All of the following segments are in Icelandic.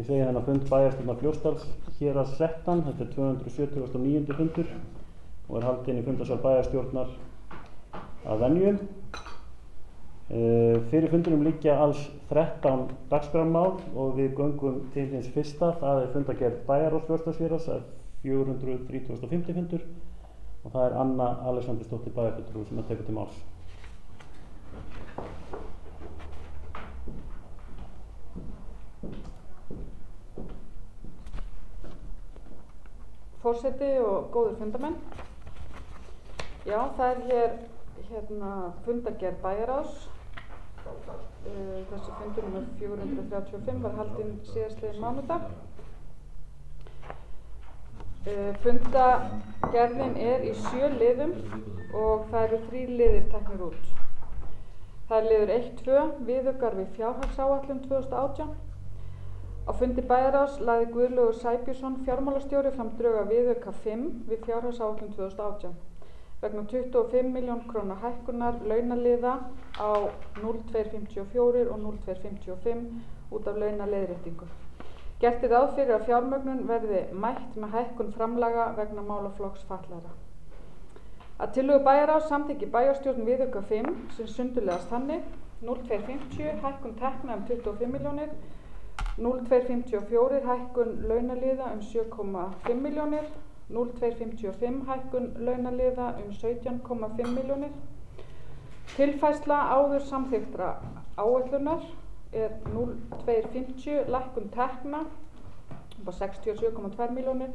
Ég segi þennan fund bæjarstjórnar Fljótsdals héraðs 13, þetta er 279. fundur og er haldinn í fundarsal bæjarstjórnar að venju. Fyrir fundinum liggja alls 13 dagskrármál og við göngum til hins fyrsta, það er fundargerð bæjarráðs Fljótsdalshéraðs, 435. fundur og það er Anna Alexandersdóttir bæjarfulltrúi sem tekur til máls. Forseti og góðir fundamenn. Já, það er hér fundargerð bæjarráðs. Þessi fundur nr. 435 var haldinn síðastliðinn mánudag. Fundargerðin er í 7 liðum og það eru 3 liðir teknir út. Það er liður 1-2, viðaukar við fjárhagsáætlun 2018. Á fundi bæjarráðs lagði Guðlaugur Sæbjörnsson fjármálastjóri fram drög að viðauka 5 við fjárhagsáætlun 2018 vegna 25 milljón króna hækkunar launaliða á 0254 og 0255 út af launaleiðréttingu. Gert er ráð fyrir að fjármögnun verði mætt með hækkun framlaga vegna málaflokks fatlaðra. Að tillögu bæjarráðs samþykkir bæjarstjórn viðauka 5 sem sundurlegast þannig: 0250 hækkun tekna 25 milljónir, 0254 hækkun launaliða 7,5 milljónir, 0255 hækkun launaliða 17,5 milljónir. Tilfærsla áður samþykktra áætlunar er 0250 lækkun tekna upp á 67,2 milljónir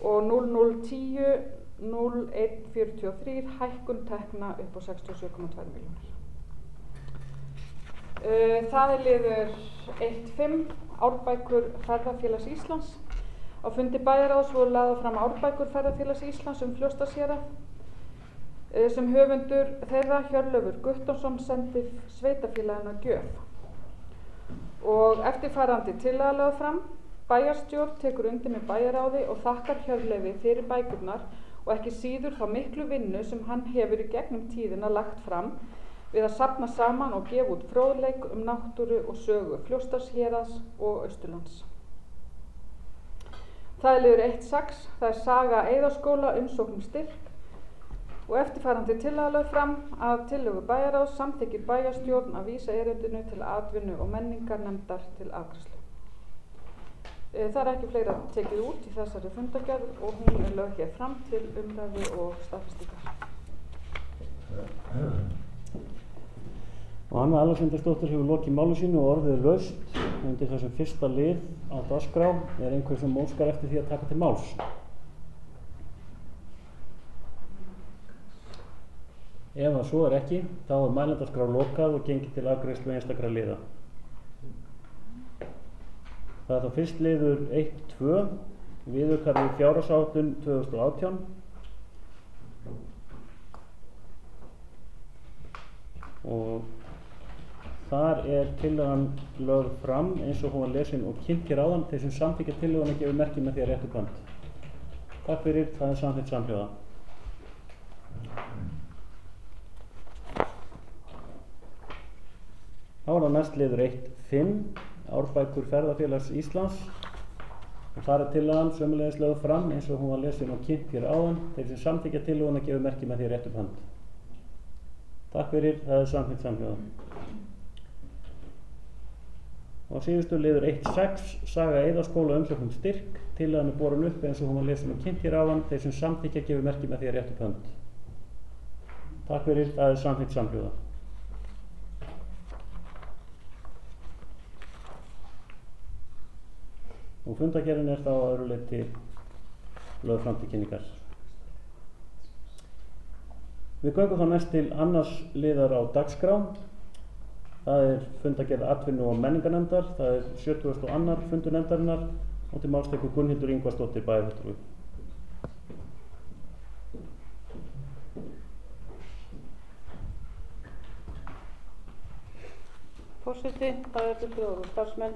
og 0010 0143 hækkun tekna upp á 67,2 milljónir. Það er liður 1-5, árbækur Ferðafélags Íslands. Á fundi bæjarráðs voru lagðar fram árbækur Ferðafélags Íslands Fljótsdalshérað. Sem höfundur þeirra, Hjörleifur Guttormsson, sendi sveitarfélaginu að gjöf. Og eftirfarandi tillaga lögð fram: bæjarstjórn tekur undir með bæjarráði og þakkar Hjörleifi fyrir bækurnar og ekki síður þá miklu vinnu sem hann hefur í gegnum tíðina lagt fram við að safna saman og gefa út fróðleik náttúru og sögu Fljótsdalshéraðs og Austurlands. Það er liður 1-6, það er saga Eiðaskóla, umsókn styrk og eftirfarandi tillaga lögð fram að tillögu bæjarráðs samþykkir bæjarstjórn að vísa erindinu til atvinnu- og menningarnefndar til afgreiðslu. Það er ekki fleira tekið út í þessari fundargerð og hún er lögð hér fram til umræðu og staðfestingar. Og Anna Alexandersdóttir hefur lokið máli sínu og orðið er laust undir þessum fyrsta lið á dagskrá. Er einhver sem óskar eftir því að taka til máls? Ef það svo er ekki, þá er mælendaskrá lokað og gengið til afgreiðslu einstakra liða. Það er þá fyrst liður 1-2, viðaukar við fjárhagsáætlun 2018. Og þar er tillagan lögð fram eins og hún var lesin og kynnt hér áðan. Þeir sem samþykkja tillöguna gefur merki með því að réttu band. Takk fyrir, það er samþykkt samhljóða. Þá er það næst liður 1-5, árbækur Ferðafélags Íslands. Og þar er tillagan sömuleiðis lögð fram eins og hún var lesin og kynnt hér áðan. Þeir sem samþykkja tillöguna gefur merki með því að réttu band. Takk fyrir, það er samþykkt samhljóða. Og síðustu liður 1-6, saga Eiðaskóla, umsókn styrk. Tillagan er borin upp eins og hún var lesin og kynnt hér áðan. Þeir sem samþykkja gefur merki með því að réttu band. Takk fyrir, það er samþykkt samhljóða. Og fundargerðin er þá að öðru leyti lögð fram til kynningar. Við göngum þá næst til annars liðar á dagskrá. Það er fundargerð atvinnu- og menningarnefndar. Það er 72. fundur nefndarinnar og til máls tekur Gunnhildur Ingvarsdóttir bæjarfulltrúi. Forseti, bæjarfulltrúar og starfsmenn.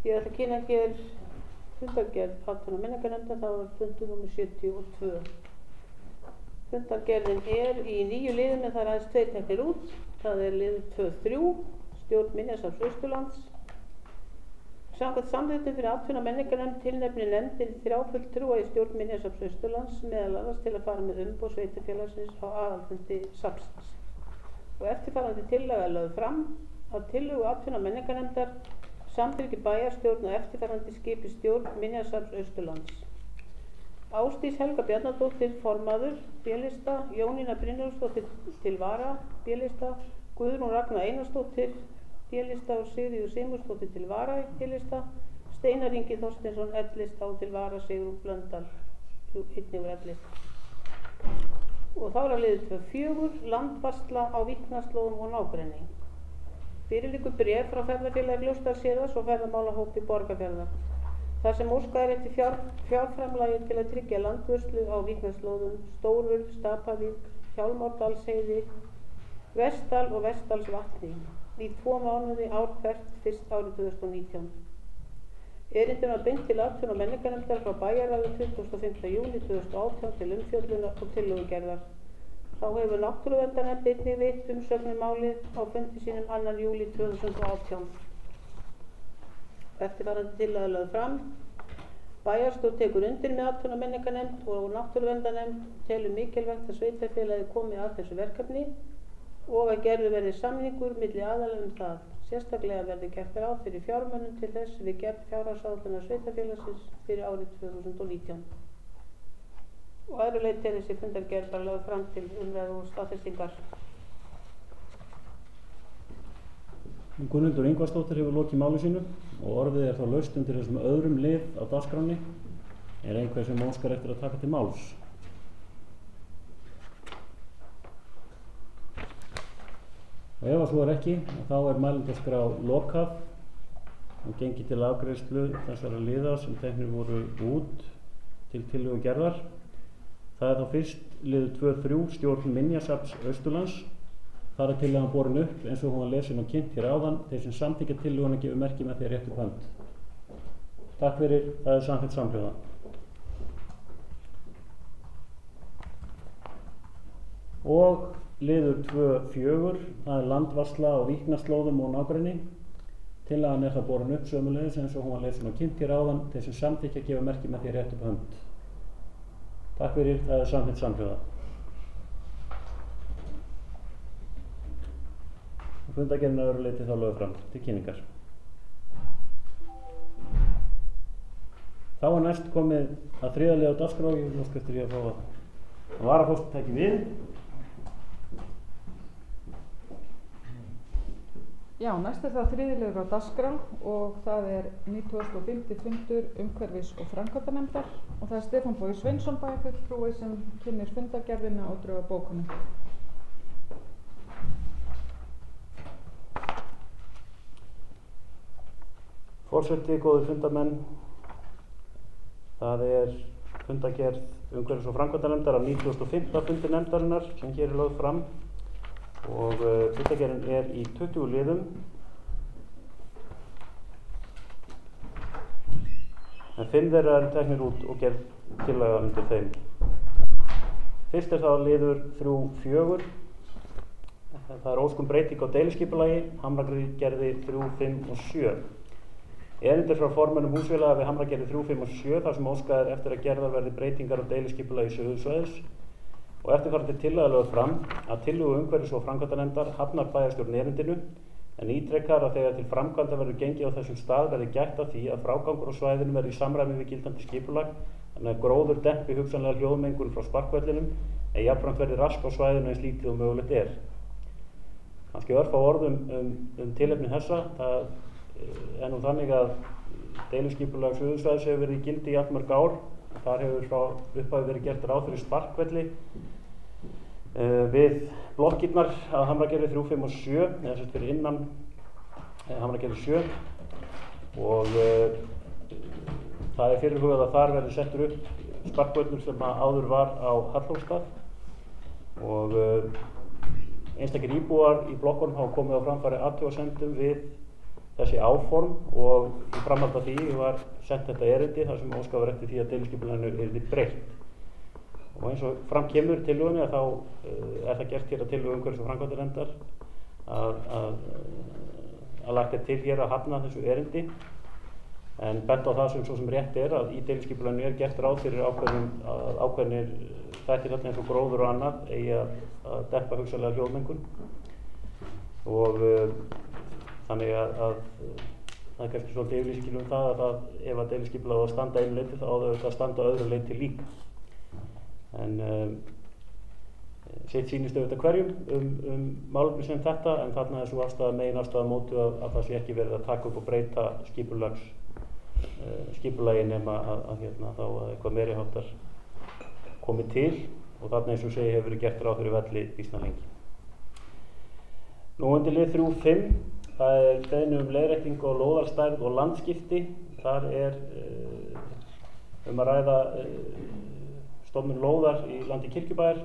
Ég ætla að kynna hér fundargerð atvinnu- og menningarnefndar. Það var fundur nr. 72. Fundargerðin er í 9 liðum en það er aðeins 2 teknir út. Það er liður 2-3, stjórn Minjasafns Austurlands, Samkvæmt samþykktum fyrir atvinnu- og menningarnefnd tilnefnir nefndin 3 fulltrúa í stjórn Minjasafns Austurlands, meðal annars til að fara með umboð sveitarfélagsins á aðalfundi safnsins. Og eftirfarandi tillaga er lögð fram að tillögu atvinnu- og menningarnefndar samþykki bæjarstjórn og eftirfarandi skipi stjórn Minjasafns Austurlands. Ásdís Helga Bjarnadóttir formaður B-lista, Jónína Brynjólfsdóttir til vara B-lista, Guðrún Ragna Einarsdóttir B-lista og Sigríður Sigmundsdóttir til vara B-lista, Steinar Ingi Þorsteinsson L-lista og til vara Sigrún Blöndal einnig úr L-lista. Og þá er að liður 2.4 landvarsla á Víknaslóðum og nágrenni. Fyrir liggur bréf frá ferðafélagi Fljótsdalshéraðs og ferðamálahópi Borgarfjarðar þar sem óskað er eftir fjárframlagi til að tryggja landvörslu á Víknaslóðum, Stórurð, Stapavík, Hjálmárdalsheiði, Vestdal og Vestdalsvatni í 2 mánuði ár hvert fyrst árið 2019. Erindin var beint til atvinnu- og menningarnefndar frá bæjarráði 25. júní 2018 til umfjöllunar og tillögugerðar. Þá hefur Náttúruverndarnefnd einnig veitt umsögn um málið á fundi sínum 2. júlí 2018. Eftirfarandi tillaga er lögð fram. Bæjarstjórn tekur undir með atvinnu- og menningarnefnd og Náttúruverndarnefnd telur mikilvægt að sveitarfélagið komi að þessu verkefni og að gerður verði samningur milli aðila um það. Sérstaklega verði gert ráð fyrir fjármunum til þess við gerð fjárhagsáætlunar sveitarfélagsins fyrir árið 2019. Og öðru leyti er þessi fundargerð bara lögð fram til umræðu og staðfestingar. Gunnhildur Ingvarsdóttir hefur lokið máli sínu og orðið er þá laust undir þessum öðrum lið á dagskránni. Er einhver sem óskar eftir að taka til máls? Og ef að svo er ekki, þá er mælendaskrá lokað og gengið til afgreiðslu þessara liða sem teknir voru út til tillögugerðar. Það er þá fyrst liður 2.3 stjórn Minjasafns Austurlands. Þar er tillagan borin upp eins og hún var lesin og kynnt hér áðan. Þeir sem samþykkja tillöguna gefur merki með því rétt upp hönd. Takk fyrir, það er samþykkt samhljóða. Og liður 2.4, það er landvarsla á Víknaslóðum og nágrenni. Tillagan er það borin upp sömuleiðis eins og hún var lesin og kynnt hér áðan. Þeir sem samþykkja gefur merki með því rétt upp hönd. Takk fyrir, það er samþykkt samhljóða. Fundargerðin að öðru leyti þá lögð fram til kynningar. Þá er næst komið að 3. lið á dagskrá. Ég vil óska eftir því að fá að varaforsetinn taki við. Já, næst er það 3. liður á dagskrá og það er 95. fundur umhverfis- og framkvæmdanefndar og það er Stefán Bogi Sveinsson bæjarfulltrúi sem kynnir fundargerðina og drög að bókunum. Forseti, góðir fundarmenn, það er fundargerð umhverfis- og framkvæmdanefndar af 95. fundi nefndarinnar sem hér er lögð fram og fundargerðin er í 20 liðum. En 5 þeirra eru teknir út og gerð tillaga undir þeim. Fyrst er það liður 3.4. Það er ósk um breyting á deiliskipulagi, Hamragerði 3, 5 og 7. Erindir frá formönnum húsfélaga við Hamragerði 3, 5 og 7 þar sem óskað er eftir að gerðar verði breytingar á deiliskipulagi Suðursvæðis og eftirfarandi tillaga er lögð fram að tillögu umhverfis- og framkvæmdanefndar hafnar bæjarstjórn erindinu en ítrekkar að þegar til framkvæmda verður gengið á þessum stað verði gætt að því að frágangur á svæðinu verði í samræmi við gildandi skipulag þannig að gróður dempi hugsanlega hljóðmengun frá sparkvellinum en jafnframt verði rask á svæðinu eins lítið og mögulegt er. Kannski örfá orðum um tilefni þessa. Það er nú þannig að deiliskipulag Suðursvæðis hefur verið í gildi í allmörg ár. Þar hefur frá upphafi verið gert ráð fyrir sparkvelli við blokkirnar að Hamragerði 3, 5 og 7 eða sett fyrir innan Hamragerði 7 og það er fyrirhugað að þar verði settur upp sparkvöllur sem áður var á Hallóstað og einstakir íbúar í blokkunum hafa komið á framfæri athugasemdum við þessi áform og í framhald af því var sent þetta erindi þar sem óskað var eftir því að deiliskipulaginu yrði breytt. Og eins og fram kemur í tillögunni að þá er það gert hér að tillögu umhverfis- og framkvæmdanefndar að lagt er til hér að hafna þessu erindi En bent á það sem svo sem rétt að í deiliskipulaginu gert ráð fyrir ákveðnir þættir þarna eins og gróður og annað eigi að dempa hugsanlega hljóðmengun og þannig að það kannski svolítið yfirlýsingin það að ef að deiliskipulag á að standa einu leyti þá á það að standa öðru leyti líka. En sitt sýnist auðvitað hverjum málefni sem þetta, en þarna svo meginafstaða mótu að það sé ekki verið að taka upp og breyta skipulagi nema að þá að eitthvað meiri háttar komi til og þarna eins og segi hefur verið gert ráð fyrir velli býsna lengi. Nú undir lið 3.5 það beiðni leiðréttingu á lóðarstærð og landskipti. Þar að ræða stofnun lóðar í landi Kirkjubæjar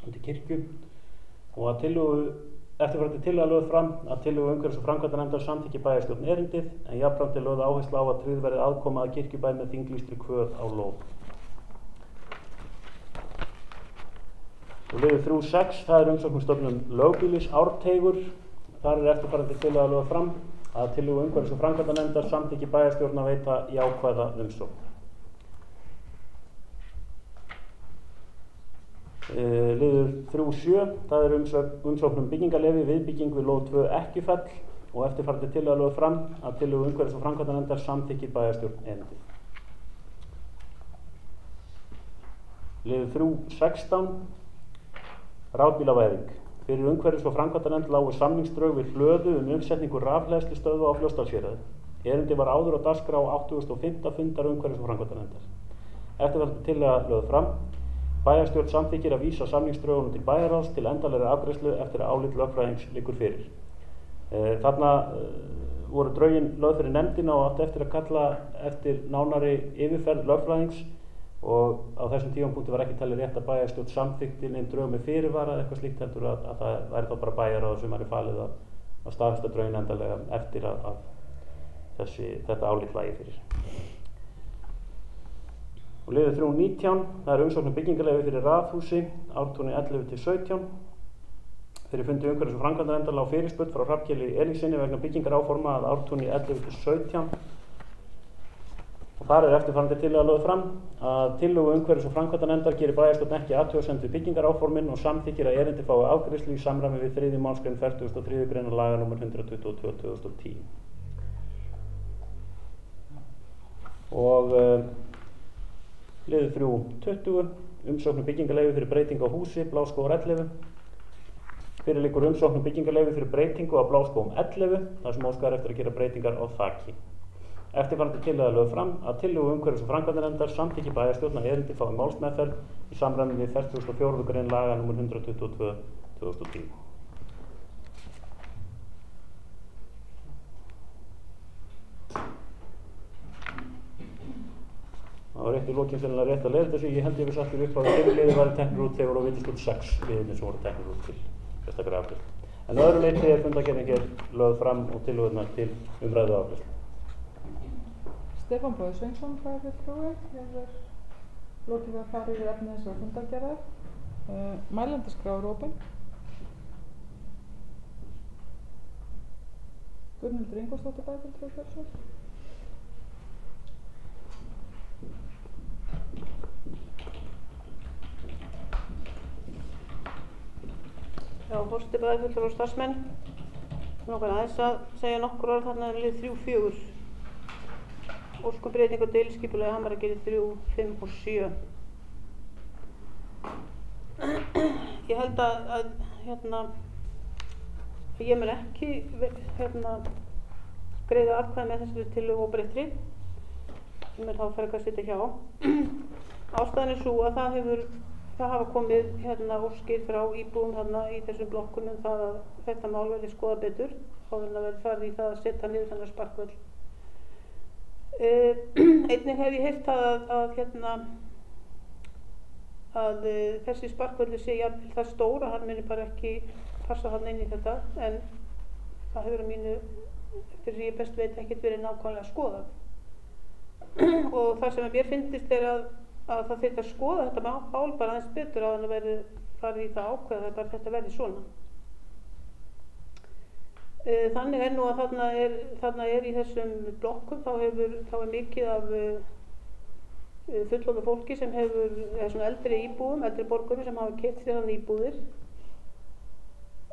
undir kirkju og að eftirfarandi tillaga lögð fram að tillögu umhverfis- og framkvæmdanefndar samþykki bæjarstjórn erindið en jafnframt lögð áhersla á að tryggð verði aðkoma að Kirkjubæ með þinglýstri kvöð á lóð. Og liður 3.6 það umsókn stofnun lögbýlis Árteigur. Þar eftirfarandi tillaga lögð fram að tillögu umhverfis- og framkvæmdanefndar samþykki bæjarstjórn að veita jákvæða umsókn. Liður 3.7 það umsókn byggingarleyfi viðbygging við lóð 2 Ekkjufell og eftirfarandi tillaga lögð fram að tillögu umhverfis- og framkvæmdanefndar samþykki bæjarstjórn erindið. Liður 3.16 rafbílavæðing. Fyrir umhverfis- og framkvæmdanefnd lágu samningsdrög við Hlöðu uppsetningu rafhleðslustöðva á Fljótsdalshéraði. Erindið var áður á dagskrá 85. fundar umhverfis- og framkvæmdanefndar. Eftirfarandi tillaga lögð fram. Bæjarstjórn samþykkir að vísa samningsdrögunum til bæjarráðs til endanlegri afgreiðslu eftir að álit lögfræðings liggur fyrir. Þarna voru drögin lögð fyrir nefndina og átti eftir að kalla eftir nánari yfirferð lögfræðings og á þessum tímapunkti var ekki talið rétt að bæjarstjórn samþykkti nein drög með fyrirvara eða eitthvað slíkt heldur að það væri þá bara bæjarráð sem væri falið að staðfesta drögin endanlega eftir að þetta álit lægi fyrir. Og liður 3.19 það umsókn byggingarleyfi fyrir raðhúsi ártúni 11-17. Fyrir fundi umhverfis- og framkvæmdanefndar lá fyrirspurn frá Hrafnkeli Elíssyni vegna byggingaráforma að ártúni 11-17. Og þar eftirfarandi tillaga lögð fram að tillögu umhverfis- og framkvæmdanefndar gerir bæjarstjórn ekki athugasemd við byggingaráformin og samþykkir að erindi fái afgreiðslu í samræmi við 3. málsgrein 43. grein laga nr. 122/2010. Og liður 3.20 umsókn byggingarleyfi fyrir breytingu á húsi Bláskógar 11. Fyrir liggur umsókn byggingarleyfi fyrir breytingu á Bláskógum 11 þar sem óskað eftir að gera breytingar á þaki. Eftirfarandi tillaga lögð fram að tillögu umhverfis- og framkvæmdanefndar samþykki bæjarstjórn að erindi fái málsmeðferð í samræmi við 44. grein laga nr. 122/2010. Það var rétt í lokin sennilega rétt að leiða þessu. Ég held ég við satt upp á að 5 liðir væri teknir út þegar voru vitaskuld 6 liðirnir sem voru teknir út til sérstakra afgreiðslu. En öðru leyti fundargerðin lögð fram og tillögurnar til umræðu og afgreiðslu. Stefán Bogi Sveinsson, bæjarfulltrúi, hefur lokið við að fara yfir efni þessara fundargerðar. Mælendaskrá er opin. Gunnhildur Ingvarsdóttir, bæjarfulltrúi, Kjörsvöld. Já, forseti bæjarfulltrúar og starfsmenn. Nógur aðeins að segja nokkur orð þarna lið 3.4. Ósk um breytingu á deiliskipulagi Hamragerði 3, 5 og 7. Ég held að ég mun ekki greiða atkvæði með þessari tillögu óbreyttri sem þá frekar að sitja hjá. Ástæðan er sú að það hafa komið óskir frá íbúum í þessum blokkunum það að þetta mál verði skoðað betur áður en að verði farið í það að setja niður þennan sparkvöll. Einnig hef ég heyrt að þessi sparkvöldur sé jafnvel það stór að hann muni bara ekki passa hann inn í þetta en það hefur að mínu eftir því ég best veit ekkert verið nákvæmlega skoðað. Og það sem að mér finnst að það þyrfti að skoða þetta mál bara aðeins betur áður en að verði farið í það ákveða bara þetta verði svona. Þannig er nú að þarna er í þessum blokkum þá er mikið af fullorðnu fólki sem hefur svona eldri borgurum sem hafa keypt sér þarna íbúðir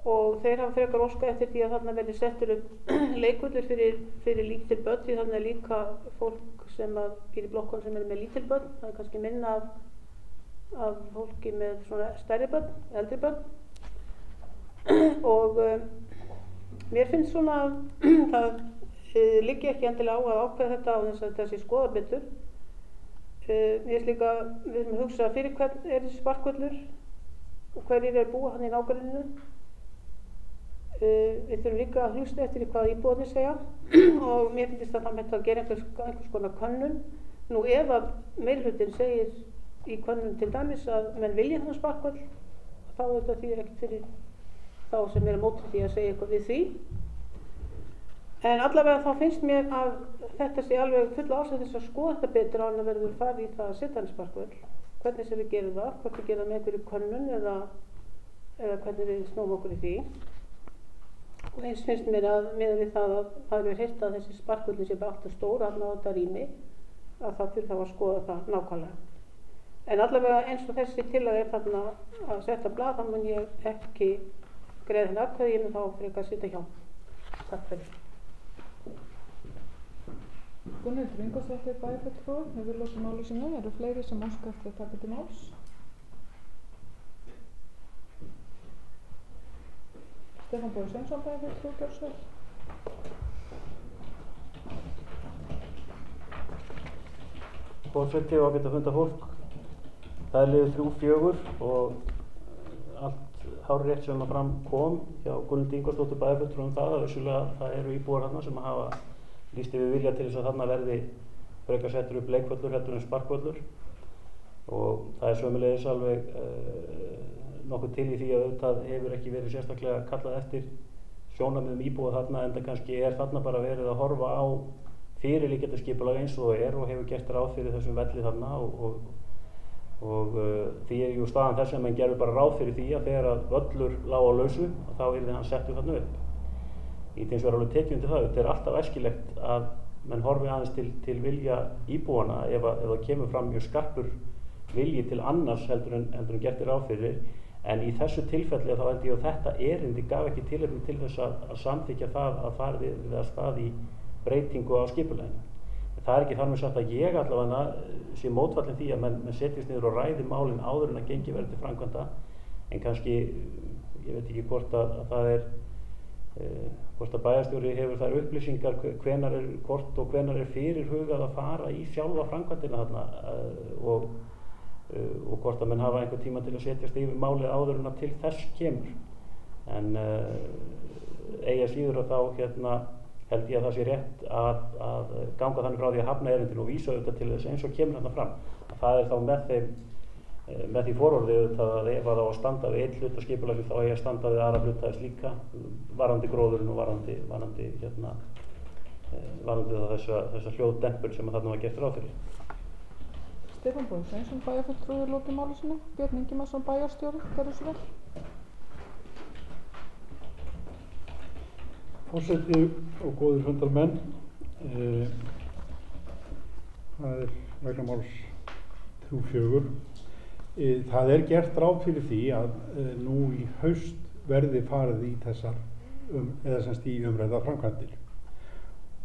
og þeir hafa frekar óskað eftir því að þarna verði settur upp leikvöllur fyrir lítil börn því þarna er líka fólk sem býr í blokkunum sem með lítil börn, það er kannski minna af fólki með svona stærri börn, eldri börn og mér finnst svona það liggi ekki endilega á að ákveða þetta á þess að þessi skoða betur. Mér finnst líka við erum að hugsa fyrir hvern er þessi sparkvöllur og hverjir er búa hann í nágrenninu. Við þurfum líka að hlusta eftir hvað íbúarnir segja og mér finnst að það mætti að gera einhvers konar könnun. Nú ef að meirihlutinn segir í könnun til dæmis að menn vilja þennan sparkvöll þá er þetta því ekkert fyrir þá sem er á móti því að segja eitthvað við því. En allavega þá finnst mér að þetta sé alveg full ástæða þess að skoða þetta betur áður en verður farið í það að setja hann sparkvöll. Hvernig sem við gerum það, hvort við gerum það með einhverju könnun eða hvernig við snúum okkur í því. Og eins finnst mér að miðað við það að það eru heyrt að þessi sparkvöllin sé bara alltaf stór allan á þetta rými að það fyrir þá að skoða það nákvæmlega. En allavega eins og þessi tillaga er þarna að setja blað þá mun ég ekki greiða henni atkvæði, ég mun þá frekar að sitja hjá. Takk fyrir. Gunnhildur Ingólfsdóttir bæjarfulltrúi hefur lokið máli sínu. Eru fleiri sem óska eftir að taka til máls? Stefán Bogi Sveinsson bæjarfulltrúi, gjörðu svo vel. Forseti og ágætt að funda fólk. Það er liðið 3-4 og allt hárrétt sem að fram kom hjá Gunnhildi Ingólfsdóttur bæjarfulltrúi það að vissulega það eru íbúar þarna sem hafa lýst yfir vilja til þess að þarna verði frekar settur upp leikvöllur heldur en sparkvöllur og það er sömuleiðis alveg nokkuð til í því að auðvitað hefur ekki verið sérstaklega kallað eftir sjónarmiðum íbúa þarna en það kannski er þarna bara verið að horfa á fyrirliggjandi skipulag eins og það er og hefur gert ráð fyrir þessum velli þarna og því er jú staðan þess að menn gerur bara ráð fyrir því að þegar að völlur lág á lausu þá yrði hann settur þarna upp. Í því að alveg tekið undir það, þetta er alltaf æskilegt að menn horfi aðeins til vilja íbúana ef það kemur fram mjög skarpur vilji til annars heldur en gert er ráð fyrir en í þessu tilfelli þá held ég að þetta erindi gaf ekki tilefni til þess að samþykkja það að fara við að stað í breytingu á skipulaginu. Það er ekki þar með sagt að ég allavega sé mótfallin því að menn setjast niður og ræði málin áður en að gengi verði til framkvæmda en kannski, ég veit ekki hvort að það er hvort að bæjarstjóri hefur þær upplýsingar hvort og hvenær er fyrirhugað að fara í sjálfa framkvæmdina þarna og hvort að menn hafa einhver tíma til að setjast yfir málið áður en að til þess kemur en eigi að síður að þá held ég að það sé rétt að ganga þannig frá því að hafna erindinu og vísa auðvitað til þess eins og kemur þarna fram að það er þá með því fororðið auðvitað að ef það á að standa við einn hluta skipulagsins þá eigi að standa við aðra hluta þess líka varðandi gróðurinn og varðandi þessa hljóðdempur sem þarna var gert ráð fyrir. Stefán Bogi Sveinsson bæjarfulltrúi lokið máli sínu. Björn Ingimarsson bæjarstjóri, gjörðu svo vel. Forseti og góðir fundarmenn, það er vegna máls 3-4. Það er gert ráð fyrir því að nú í haust verði farið í þessar eða semst í umræða framkvæmdir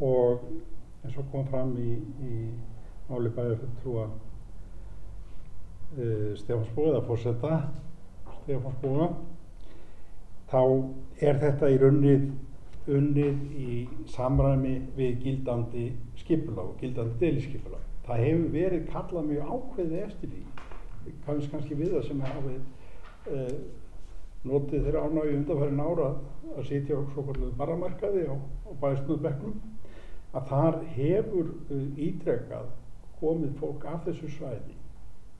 og eins og kom fram í máli bæjarfulltrúa Stefáns Boga eða forseta Stefáns Boga þá er þetta í unnið í samræmi við gildandi skipulag og gildandi deiliskipulag. Það hefur verið kallað mjög ákveðið eftir því. Kannski við það sem hafið notið þeirra ánægju undanfarin ára að sitja á svokölluðum barramarkaði á bæjarstjórnarbekknum að þar hefur ítrekað komið fólk af þessu svæði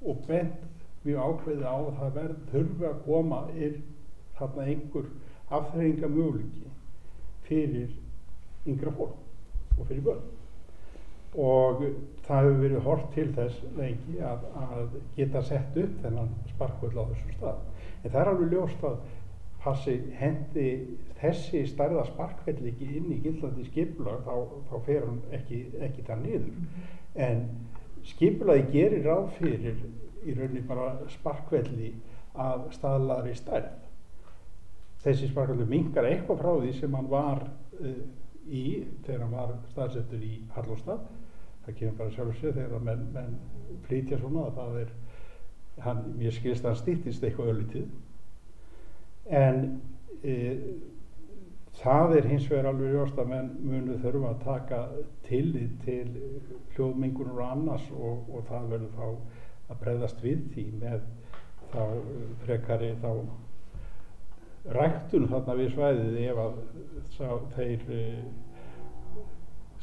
og bent mjög ákveðið á að það þurfi að koma þarna einhver afþreyingamöguleiki fyrir yngra fólk og fyrir börn og það hefur verið horft til þess lengi að geta sett upp þennan sparkvöll á þessum stað en það er alveg ljóst að hendi þessi stærða sparkvelli ekki inn í gildandi skipulag þá fer hann ekki þar niður. En skipulagi gerir ráð fyrir í rauninni bara sparkvelli af staðlaðri stærð. Þessi sparkvelli minnkar eitthvað frá því sem hann var þegar hann var staðsettur í Hallorstad. Það kemur bara sjálf sér þegar menn flytja svona að það mér skilst að hann styttist eitthvað örlítið. En það hins vegar alveg ljóst að menn munu þurfa að taka tillit til hljóðmengunar og annars og það verður þá að bregðast við því með þá frekari þá ræktun þarna við svæðið ef að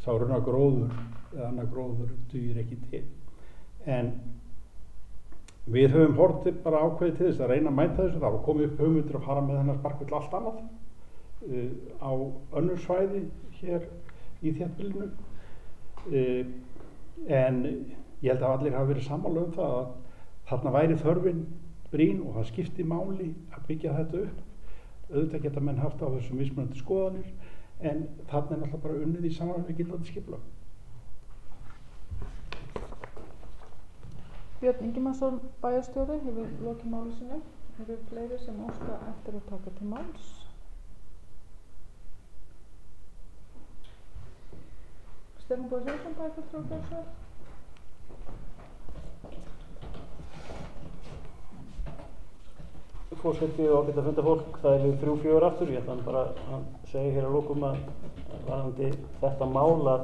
sá runnagróður eða annar gróður dugir ekki til. En við höfum horfið bara ákveðið til þess að reyna að mæta þessu. Það var komið upp hugmyndir að fara með þennan sparkvöll allt annað á önnur svæði hér í þéttbýlinu. En ég held að allir hafa verið sammála um það að þarna væri þörfin brýn og það skipti máli að byggja þetta upp. Auðvitað geta menn haft á þessum mismunandi skoðanir en þarna náttúrulega bara unnið í samræmi við gildandi skipulag. Björn Ingimarsson bæjarstjóri hefur lokið máli sínu. Eru fleiri sem óska eftir að taka til máls? Stefán Bogi Sveinsson bæjarfulltrúi Þjórsár. Forseti og ágætt að funda fólk, það 3-4 aftur. Ég ætla bara að segja hér að lokum að varðandi þetta mál að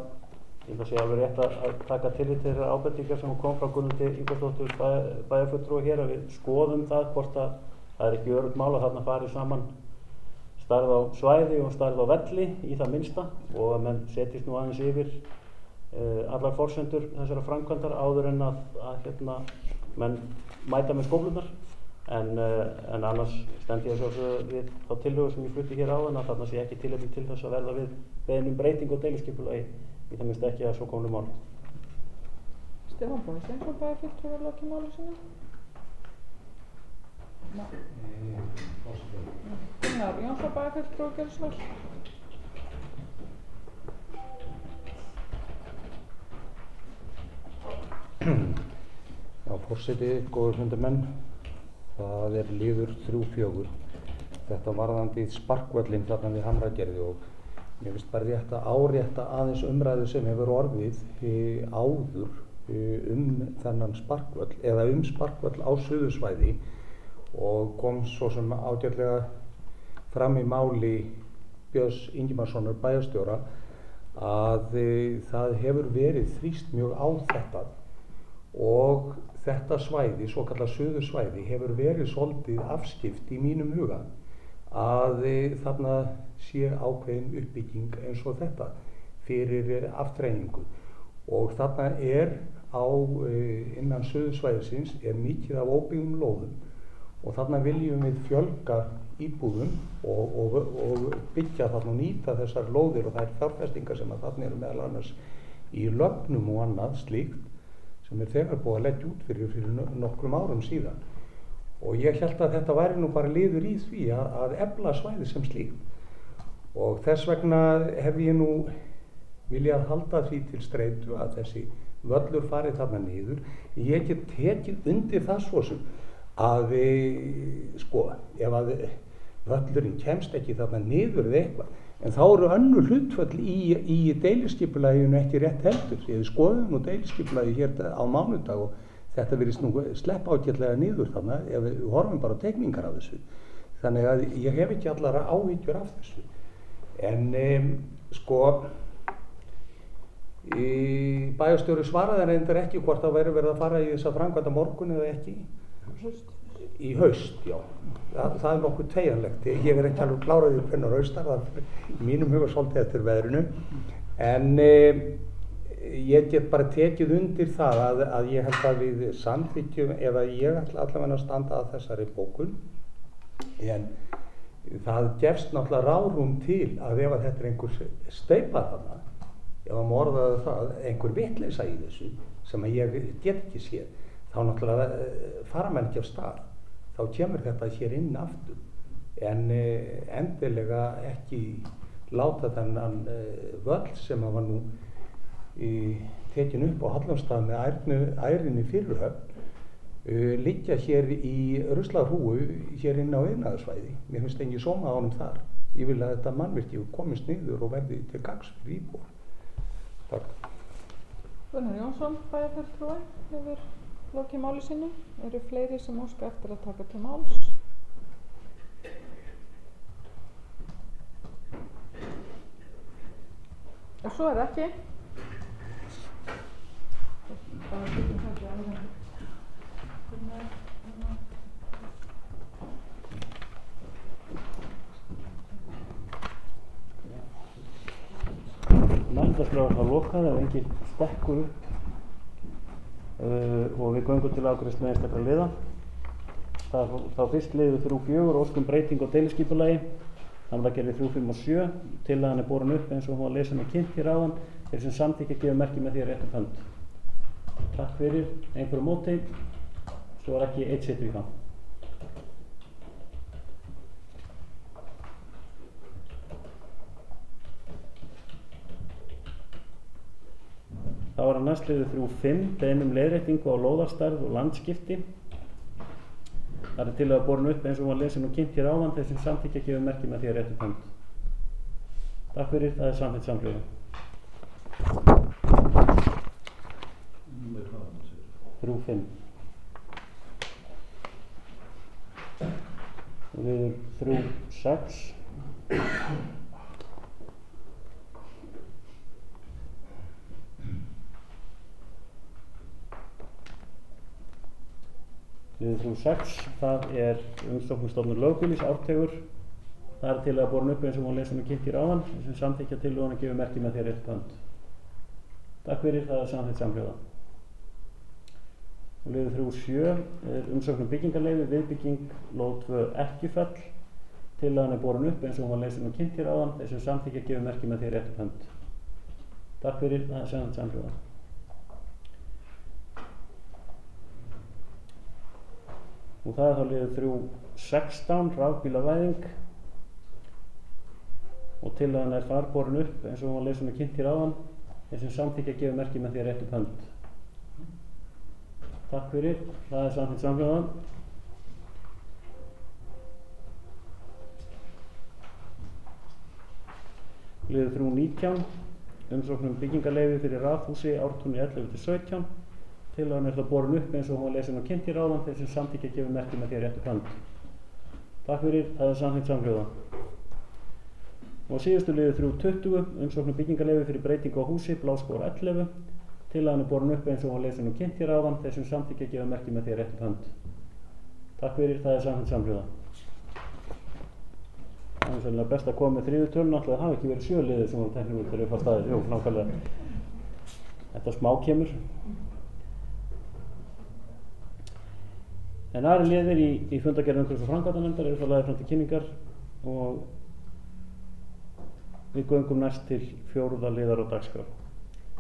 ég ætla að segja alveg rétt að taka tillit til þeirra ábendingar sem kom frá Gunnhildi Ingvarsdóttur bæjarfulltrúa hér að við skoðum það hvort að það ekki öruggt mál að þarna fari saman stærð á svæði og stærð á velli í það minnsta og að menn setjist nú aðeins yfir allar forsendur þessara framkvæmdar áður en að menn mæta með skóflurnar. En annars stend ég við þá tillögu sem ég flutti hér áðan að þarna sé ekki tilefni til þess að verða við beiðni breytingu og deiliskipulagi í það minnst ekki að svo komnu mál. Stefán Bogi Sveinsson bæjarfulltrúi lokið máli sínu. Gunnar Jónsson bæjarfulltrúi Þjórsár. Já, forseti, góður fundarmenn. Það liður 3-4. Þetta varðandi sparkvöllin þarna við Hamragerði og mér finnst bara rétt að árétta aðeins umræðu sem hefur orðið áður þennan sparkvöll eða sparkvöll á Suðursvæði og kom svo sem ágætlega fram í máli Björns Ingimarssonar bæjarstjóra að það hefur verið þrýst mjög á þetta og þetta svæði, svokallað Suðursvæði, hefur verið svolítið afskipt í mínum huga að þarna sé ákveðin uppbygging eins og þetta fyrir aftreiningu og þarna innan Suðursvæðisins mikið af óbyggðum lóðum og þarna viljum við fjölga íbúðum og byggja þarna og nýta þessar lóðir og þær fjárfestingar sem að þarna eru meðal annars í lögnum og annað slíkt sem þegar búið að leggja út fyrir nokkrum árum síðan og ég held að þetta væri nú bara liður í því að efla svæði sem slíkt og þess vegna hef ég nú viljað halda því til streitu að þessi völlur farið þarna niður. Ég get tekið undir það svo sem að ef að völlurinn kemst ekki þarna niður eða eitthvað en þá eru önnur hlutföll í deiliskipulaginu ekki rétt heldur. Ég skoðum nú deiliskipulagi hér á mánudag og þetta virðist nú sleppa ágætlega niður þarna ef við horfum bara á teikningar af þessu. Þannig að ég hef ekki allar áhyggjur af þessu. En bæjarstjóri svaraði reyndar ekki hvort það væri verið að fara í þessa framkvæmda morgun eða ekki. Í haust, já. Það nokkuð teygjanlegt. Ég ekki alveg klárað í hvernig haustar, það í mínum huga svolítið eftir veðrinu. En ég get bara tekið undir það að ég held að við samþykkjum, eða ég ætla allavega að standa að þessari bókun. En það gefst náttúrulega ráðrúm til að ef að þetta einhver steypa þarna, ef að morðaði það einhver vitleysa í þessu sem að ég get ekki séð, þá náttúrulega fara menn ekki af stað. Þá kemur þetta hér inn aftur en endilega ekki láta þennan völl sem var nú tekin upp á Hallormsstað með ærinni Fyrirhöfn liggja hér í ruslahrúgu hér inn á iðnaðarsvæði. Mér finnst engin sóma á honum þar. Ég vil að þetta mannvirki komist niður og verði til gagns fyrir íbúa. Takk. Gunnar Jónsson, bæjarfulltrúi, hefur lokið máli sínu. Eru fleiri sem óska eftir að taka til máls? Ef svo er ekki. Mælendaskrá er lokað ef enginn stekkur upp og við göngum til afgreiðslu með einstakra liða. Þá fyrst liður 3.4 óskum breyting á deiliskipulagi. Það gerir 3.5 og 7. Tillagan er borin upp eins og hún var lesin og kynnt hér áðan. Þeir sem samþykkja gefa merki með því að rétta hönd. Takk fyrir. Einhverju móti. Svo er ekki eitt situr í gang. Þá er að næstliður 3.5 beiðni leiðréttingu á lóðarstærð og landskipti. Það er tillaga borin upp eins og hún var lesin og kynnt hér áðan. Þeir sem samþykkja gefa merki með því að rétta hönd. Takk fyrir. Það er samþykkt samhljóða. 3.5 og liður 3.6 liður 3.6 það er umsóknarstofnun lögbýlis ártegur. Það er tillaga borin upp eins og hún var lesin og kynnt hér áðan. Þeir sem samþykkja tillöguna gefa merki með því að rétta hönd. Takk fyrir. Það er samþykkt samhljóða. Og liður 3.7 er umsókn byggingarleyfi viðbygging lóð 2 Ekkjufell. Tillagan er borin upp eins og hún var lesin og kynnt hér áðan. Þeir sem samþykkja gefa merki með því að rétta hönd. Takk fyrir. Það er samþykkt samhljóða. Og það er þá liður 3.16 rafbílavæðing. Og tillagan er þar borin upp eins og hún var lesin og kynnt hér áðan. Þeir sem samþykkja gefa merki með því að rétta hönd. Takk fyrir. Það er samþykkt samhljóða. Liður 3.19 umsókn byggingarleyfi fyrir raðhúsi Ártúni 11-17. Tillagan er þá borin upp eins og hún var lesin og kynnt hér áðan. Þeir sem samþykkja gefa merki með því að rétta hönd. Takk fyrir. Það er samþykkt samhljóða. Og síðustu liður 3.20 umsókn byggingarleyfi fyrir breytingu á húsi Bláskógar 11. Tillagan er borin upp eins og hún var lesin og kynnt hér áðan. Þeir sem samþykkja gefa merki með því að rétta hönd. Takk fyrir. Það er samþykkt samhljóða. Það er svolítið best að koma með þriðju tölun. Náttúrulega það hafi ekki verið 7 liðir sem voru teknir út þegar upp á staðir. Jú, nákvæmlega. Þetta smá kemur. En aðri liðir í fundargerð umhverfis- og framkvæmdanefndar eru þá lagðir fram til kynningar og við göngum næst til 4. liðar á dagskrá.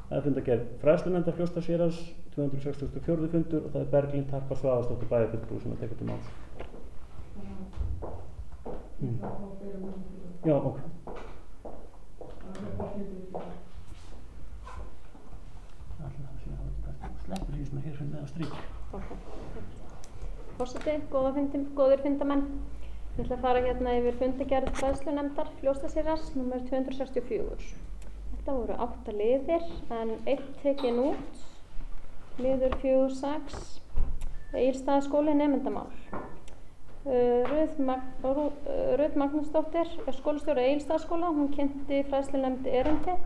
Það er fundargerð fræðslunefndar Fljótsdalshéraðs 264. fundur og það er Berglind Harpa Svavarsdóttir bæjarfulltrúi sem tekur til máls. Já, ok. Sleppur því svona hér fyrir með að strík. Forseti, góðir fundamenn. Ég ætla að fara hérna yfir fundargerð fræðslunefndar Fljótsdalshéraðs nr. 264. Þetta voru 8 liðir en 1 tekinn út. Liður 4.6 Egilsstaðaskóli nemendamál. Rut Magnúsdóttir er skólastjóri Egilsstaðaskóla. Hún kynnti fræðslunefnd erindið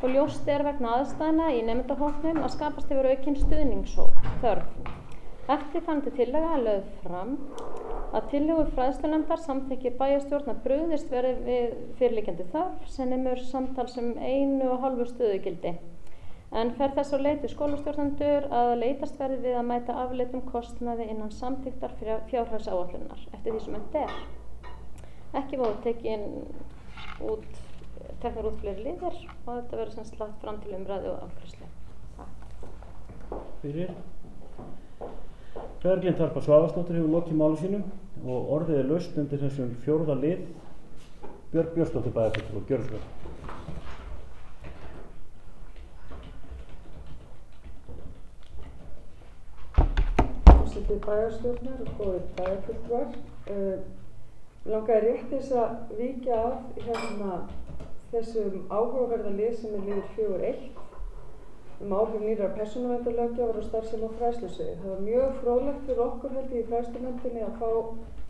og ljóst er vegna aðstæðna í nemendahópnum að skapast hefur aukinn stuðningsþörf. Eftirfarandi tillaga er lögð fram að tillögu fræðslunefndar samþykkir bæjarstjórn að brugðist verði við fyrirliggjandi þörf sem nemur samtals 1,5 stöðugildi. En fer þess á leit við skólastjórnendur að leitast verði við að mæta afleiddum kostnaði innan samþykktar fjárhagsáætlunar eftir því sem unnt er. Ekki voru teknar út fleiri liðir og þetta verður sem lagt fram til umræðu og afgreiðslu. Takk. Fyrir. Berglind Harpa Svavarsdóttir hefur lokið máli sínu og orðið er laust undir þessum 4. lið. Björg Björnsdóttir bæjarfulltrúi og gjörðu svo vel. Forseti bæjarstjórnar og góðir bæjarfulltrúar. Mig langaði rétt þess að víkja að þessum áhugaverða lið sem er liður 4.1 áhrif nýrrar persónuverndarlöggjafar og starfsemi á fræðslusviði. Það var mjög fróðlegt fyrir okkur held ég í fræðslunefndinni að fá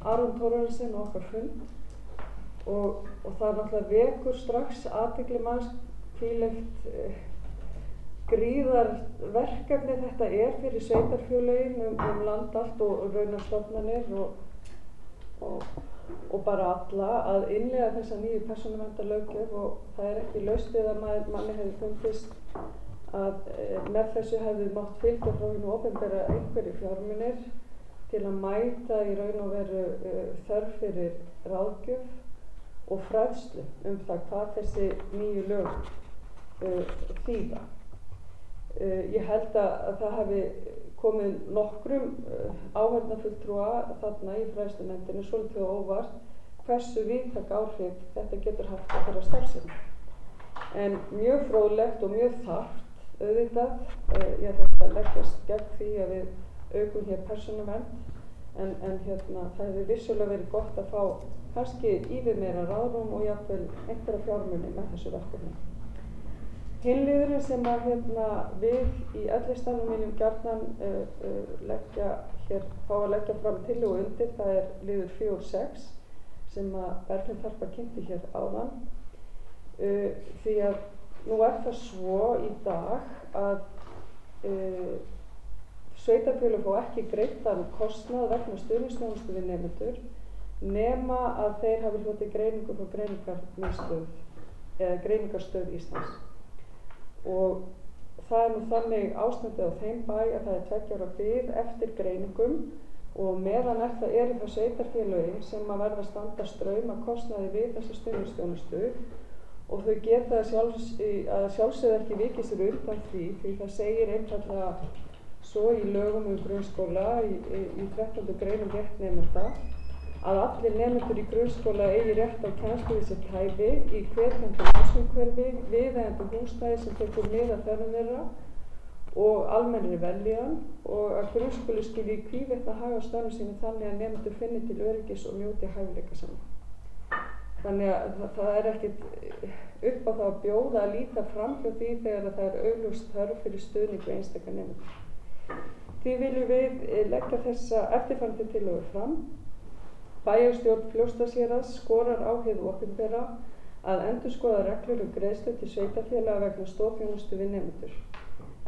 Aron Thorarinsson á okkar fund og það náttúrulega vekur strax athygli manns hvílegt gríðarverkefni þetta er fyrir sveitarfélögin land allt og raunarstofnanir og bara alla að innlega þessa nýju persónuverndarlöggjöf og það er ekki laust við að manni hefði fundist að með þessu hefði mátt fylgja frá hinu opinbera einhverju fjármunir til að mæta í raun og veru þörf fyrir ráðgjöf og fræðslu það hvað þessi nýju lög þýða. Ég held að það hafi komið nokkrum áheyrnarfulltrúa þarna í fræðslunefndinni svolítið óvart hversu víðtæk áhrif þetta getur haft á þeirra starfsemi. En mjög fróðlegt og mjög þarft auðvitað, ég ætla að leggjast gegn því að við aukum hér persónuvernd en það hefði vissulega verið gott að fá kannski yfir meira ráðrúm og jafnvel einhverja fjármuni með þessu verkefni. Hinn liðurinn sem að við í ellistanum viljum gjarnan fá að leggja fram tillögu undir, það er liður 4.6 sem að Berglind Harpa kynnti hér áðan því að nú er það svo í dag að sveitarfélög fá ekki greiddan kostnað vegna stuðningsþjónustu við nemendur nema að þeir hafi hlotið greiningu frá greiningarmiðstöð eða greiningarstöð Íslands. Og það er nú þannig ástandið á þeim bæ að það er 2 ára bið eftir greiningum og meðan eru það sveitarfélögin sem að verða að standa straum að kostnaði við þessa stuðningsþjónustu og þau geta að sjálfsögðu ekki vikið sér undan því það segir einfaldlega svo í lögum grunnskóla í 13. grein rétt nemenda að allir nemendur í grunnskóla eigi rétt á kennslu við sitt hæfi í hvetjandi námsumhverfi, viðeigandi húsnæði sem tekur mið af þörfum þeirra og almennri vellíðan og að grunnskóli skuli í hvívetna haga störfum sínum þannig að nemendur finni til öryggis og njóti hæfileika saman. Þannig að það er ekkert upp á það að bjóða að líta fram hjá því þegar það er augljóst þörf fyrir stuðning við einstaka nemendur. Því viljum við leggja þessa eftirfarandi tillögu fram. Bæjarstjórn Fljótsdalshéraðs skorar á hið opinbera að endurskoða reglur greiðslu til sveitarfélaga vegna stoðþjónustu við nemendur.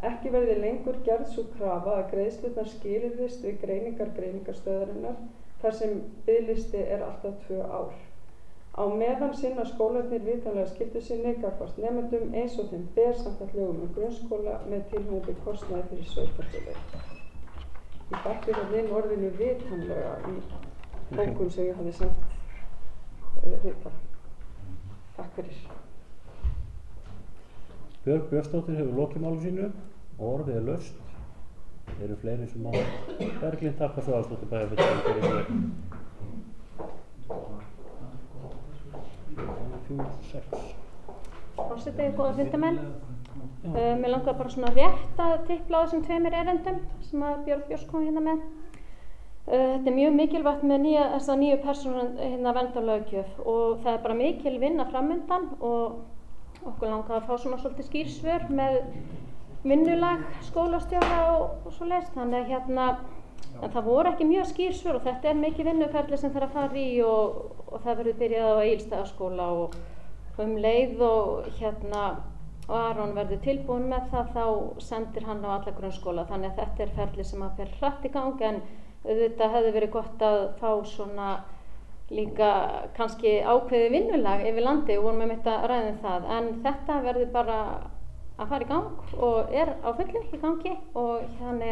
Ekki verði lengur gerð sú krafa að greiðslurnar skilyrðist við greiningarstöðarinnar þar sem biðlisti er alltaf 2 ár. Á meðan sinna skólarnir vitanlega skyldu sinni gagnvart nemendum eins og þeim ber samkvæmt lögum grunnskóla með tilheyrandi kostnaði fyrir sveitarfélög. Ég bætti þarna inn orðinu vitanlega í bókun sem ég hafði sendt Rita. Takk fyrir. Björg Björnsdóttir hefur lokið máli sínu og orðið er laust. Eru fleiri sem á Berglind Harpa Svavarsdóttir bæjarfulltrúi. Forseti, góða fundarmenn. Mér langar bara svona rétt að tipla á þessum 2 erindum sem að Björg Björns kom hérna með. Þetta er mjög mikilvægt með þessa nýju persónuverndarlöggjöf og það er bara mikil vinna framundan og okkur langar að fá svona svolítið skýr svör með vinnulag skólastjóra og svoleiðis. Þannig að en það voru ekki mjög skýr svör og þetta er mikið vinnuferli sem þarf að fara í og það verður byrjað á Egilsstaðaskóla og leið og Aron verður tilbúin með það þá sendir hann á alla grunnskóla þannig að þetta er ferli sem að fer hratt í gang en auðvitað hefði verið gott að fá svona líka kannski ákveðið vinnulag yfir landi og vorum einmitt að ræða það en þetta verður bara að fara í gang og er á fullu í gangi og þannig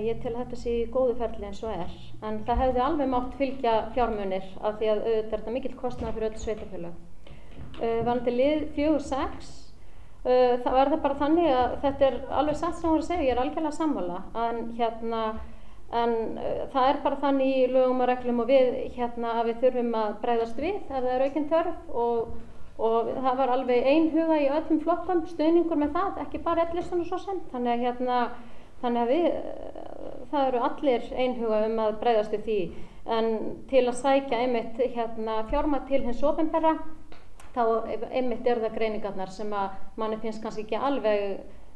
ég tel að þetta sé í góðu ferli eins og er en það hefði alveg mátt fylgja fjármunir af því að auðvitað er þetta mikill kostnaður fyrir öll sveitarfélög. Varðandi lið 4.6 það verður bara þannig að þetta er alveg satt sem hún er að segja, ég er algjörlega sammála en En það er bara þannig í lögum og reglum og við að við þurfum að bregðast við ef það er aukin þörf og það var alveg einhuga í öllum flokkum stuðningur með það, ekki bara L-listan og svo sem. Þannig að það eru allir einhuga að bregðast við því. En til að sækja einmitt fjármagn til hins opinbera, þá einmitt það greiningarnar sem að manni finnst kannski ekki alveg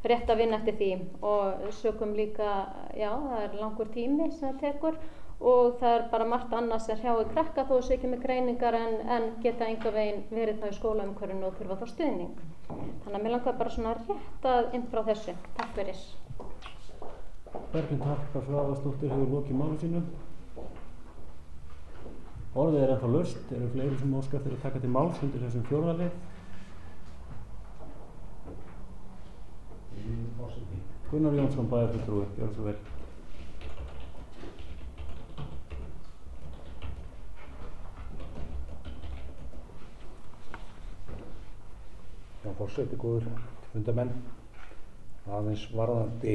rétt að vinna eftir því og sökum líka, það er langur tími sem það tekur og það er bara margt annað sem hrjáir krakka þó sé ekki með greiningar en geta enga veginn verið það í skólaumhverfinu og þurfa þá stuðning. Þannig að mér langar bara svona rétt að inn frá þessu. Takk fyrir. Berglind Harpa Svavarsdóttir hefur lokið máli sínu. Orðið er ennþá laust. Eru fleiri sem óska eftir að taka til máls undir þessum 4. lið? Gunnar Jónsson, bæjarfulltrúi, gjörðu svo vel. Já, forseti, góður fundamenn, aðeins varðandi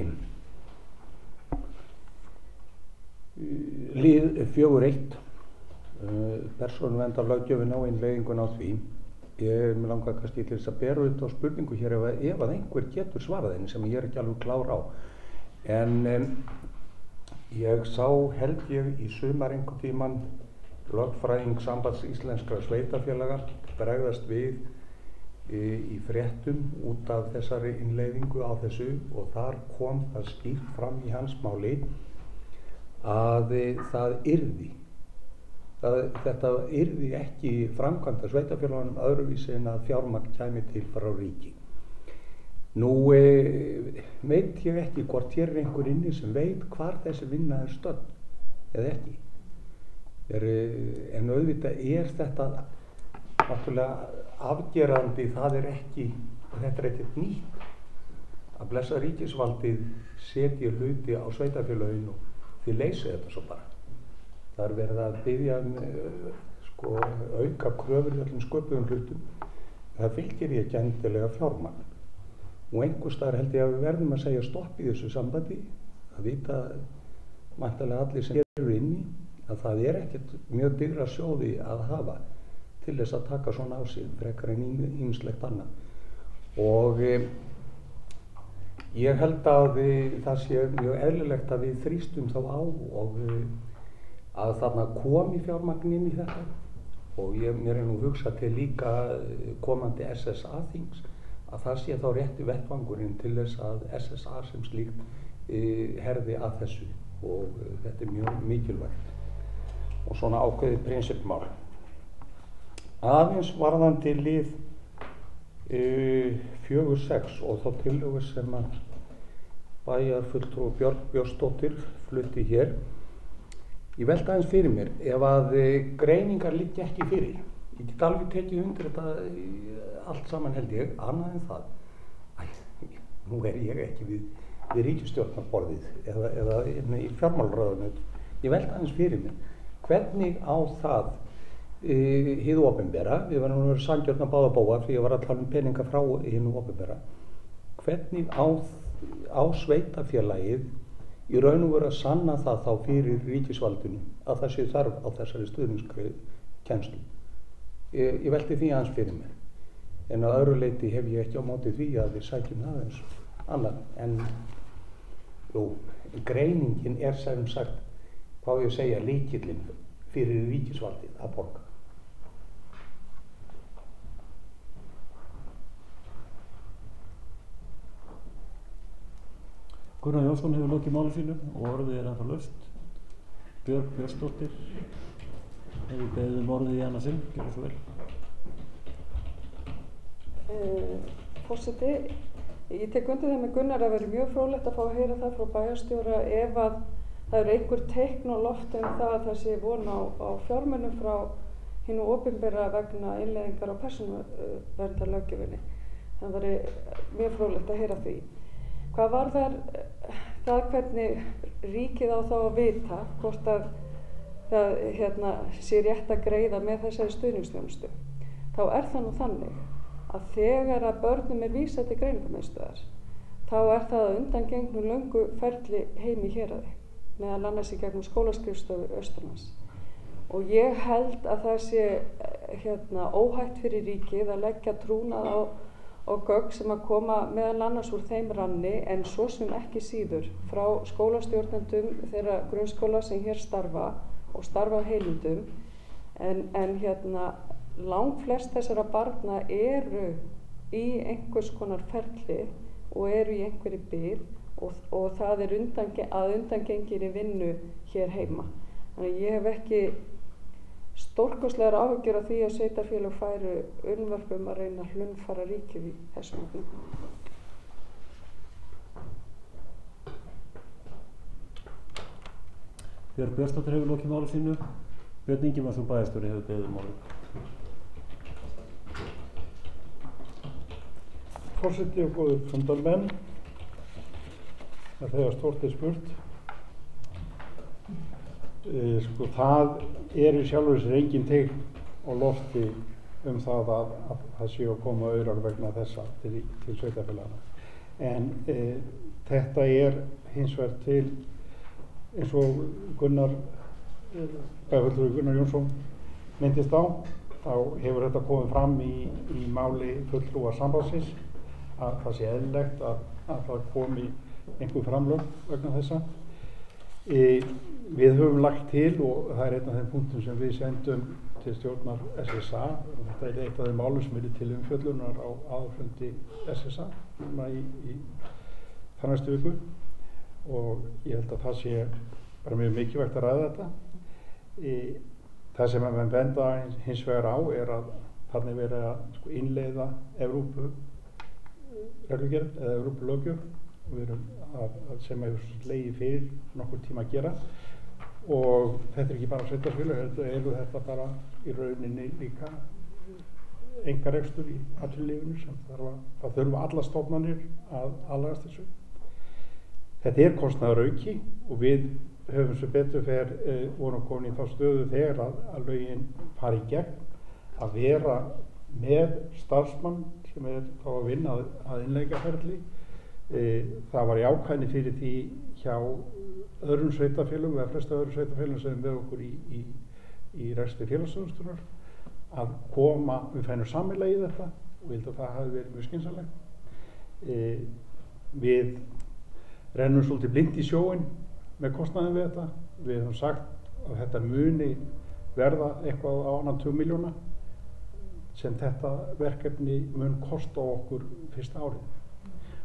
lið 4.1, persónuverndarlöggjöfin á innleiðingun á því. Ég langar kannski til þess að bera út á spurningu hér ef að einhver getur svarað henni sem ég er ekki alveg klár á. En ég sá held ég í sumar einhvern tímann lögfræðing Sambands íslenskra sveitarfélaga bregðast við í fréttum út af þessari innleiðingu á þessu og þar kom það skýrt fram í hans máli að það yrði. Þetta yrði ekki framkvæmt af sveitarfélagunum öðruvísi en að fjármagn kæmi til frá ríki. Nú veit ég ekki hvort hér er einhver inni sem veit hvar þessi vinna er stödd eða ekki. En auðvitað er þetta náttúrulega afgerandi, það er ekki, þetta er ekkert nýtt að blessa ríkisvaldið setja hluti á sveitarfélaginu og þið leysið þetta svo bara. Það er verið að biðja auka kröfur í öllum sköpuðum hlutum. Það fylgir ég ekki endilega fjármagn. Og einhvers staðar held ég að við verðum að segja stopp í þessu sambandi. Það vita væntanlega allir sem eru inni að það er ekkert mjög dyra sjóði að hafa til þess að taka svona á sig frekar en ýmislegt annað. Og ég held að það sé mjög eðlilegt að við þrýstum þá á og að þarna komi fjármagn inn í þetta og mér er nú hugsað til líka komandi SSA-þings að það sé þá rétti vettvangurinn til þess að SSA sem slíkt herði að þessu og þetta er mjög mikilvægt og svona ákveðið prinsipmál. Aðeins varðandi lið 4.6 og þá tillögu sem að bæjarfulltrúi Björk Björnsdóttir flutti hér. Ég velti aðeins fyrir mér, ef að greiningar liggja ekki fyrir. Ég get alveg tekið undir þetta allt saman held ég, annað en það. Nú er ég ekki við ríkisstjórnarborðið eða í fjármálaráðuneytinu. Ég velti aðeins fyrir mér, hvernig á það hið opinbera, við varum að vera sanngjörn að báða bóa því ég var að tala peninga frá hinu opinbera. Hvernig á sveitafélagið í raun og veru að sanna það þá fyrir ríkisvaldinu að það sé þarf á þessari stuðningskennslu. Ég velti því aðeins fyrir mér. En að öðru leyti hef ég ekki á móti því að við sækjum aðeins annað. En greiningin er sem sagt, hvað ég segja, lykillinn fyrir ríkisvaldið að borga. Gunnar Jónsson hefur lokið máli sínu og orðið er ennþá laust. Björk Björnsdóttir hefur beðið orðið í annað sinn, gjörðu svo vel. Forseti, ég tek undir það með Gunnar að vera mjög fróðlegt að fá að heyra það frá bæjarstjóra ef að það eru einhver teikn og loft það að það sé von á fjármunum frá hinu opinbera vegna innleiðingar á persónuverndarlöggjöfinni. Það væri mjög fróðlegt að heyra því. Hvað varðar það hvernig ríkið á þá að vita hvort að það sé rétt að greiða með þessari stuðningsþjónustu, þá er það nú þannig að þegar að börnum er vísað til greiningarmiðstöðvar, þá er það að undangengnu löngu ferli heim í héraði meðal annars í gegnum skólaskrifstofu Austurlands. Og ég held að það sé óhætt fyrir ríkið að leggja trúnað á gögn sem að koma meðal annars úr þeim ranni, en svo sem ekki síður frá skólastjórnendum þeirra grunnskóla sem hér starfa og starfa á heilindum. En langflest þessara barna eru í einhvers konar ferli og eru í einhverri bið og það er að undangenginni vinnu hér heima. Þannig að ég hef ekki stórkostlegar áhyggjur af því að sveitarfélög færu unnvörp að reyna að hlunnfara ríkið í þessum efnum. Björg Björnsdóttir hefur lokið máli sínu. Björn Ingimarsson bæjarstjóri hefur beðið máli. Forseti og góðir fundarmenn, þegar stórt spurt. Það í sjálfur sér engin teikn á lofti það að það séu að koma aurar vegna þessa til sveitarfélagana. En þetta hins vegar til, eins og bæjarfulltrúi Gunnar Jónsson minntist á, þá hefur þetta komið fram í máli fulltrúa sambandsins að það sé eðlilegt að það komi einhver framlög vegna þessa. Við höfum lagt til, og það einn af þeim punktum sem við sendum til stjórnar SSA, og þetta eitt af þeim málum sem til umfjöllunar á aðalfundi SSA í þar næstu viku, og ég held að það sé bara mjög mikilvægt að ræða þetta. Það sem menn benda hins vegar á að þarna verið að innleiða Evrópureglugerð eða Evrópulöggjöf, og við erum sem hefur legið fyrir nokkur tíma að gera, og þetta ekki bara sveitarfélög, þetta bara í rauninni líka einkarekstur í atvinnulífinu sem það þurfa allar stofnanir að aðlagast þessu. Þetta kostnaðarauki og við höfum sem betur vorum komin í þá stöðu þegar að lögin fari í gegn að vera með starfsmann sem þá að vinna að innleiðingarferli. Það var jákvæðni fyrir því hjá öðrum sveitarfélögum eða flesta öðrum sveitarfélögum sem með okkur í rekstri félagsþjónustunnar að koma, við fænum sameiginlega í þetta og ég held að það hafi verið mjög skynsamlegt. Við rennum svolítið blind í sjóinn með kostnaðin við þetta. Við höfum sagt að þetta muni verða eitthvað á annan 2 milljóna sem þetta verkefni mun kosta okkur fyrsta árið.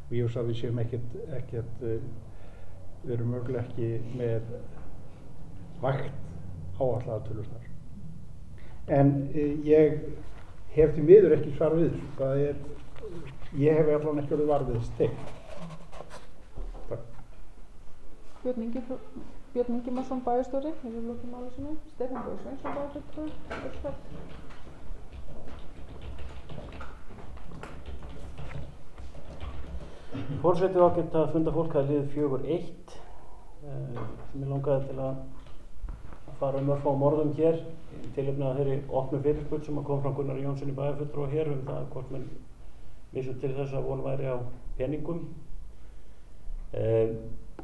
Og ég veist að við séum ekkert við erum mögulega ekki með vægt áætlaðar tölustar. En ég hef því miður ekki svarað við þessu. Ég hef allan ekki orðið var við þessu teikn. Björn Ingimarsson bæjarstjóri hefur lokið máli sínu. Stefán Björn Sveinsson bæjarfulltrúi. Forseti ágætt að funda fólk að liðið 4.1 sem ég langaði til að fara örfáum orðum hér í tilefni af þeirri opnu fyrirspurn sem kom frá Gunnar Jónsson í bæjarfulltrúa hér það hvort menn vissu til þess að von væri á peningum.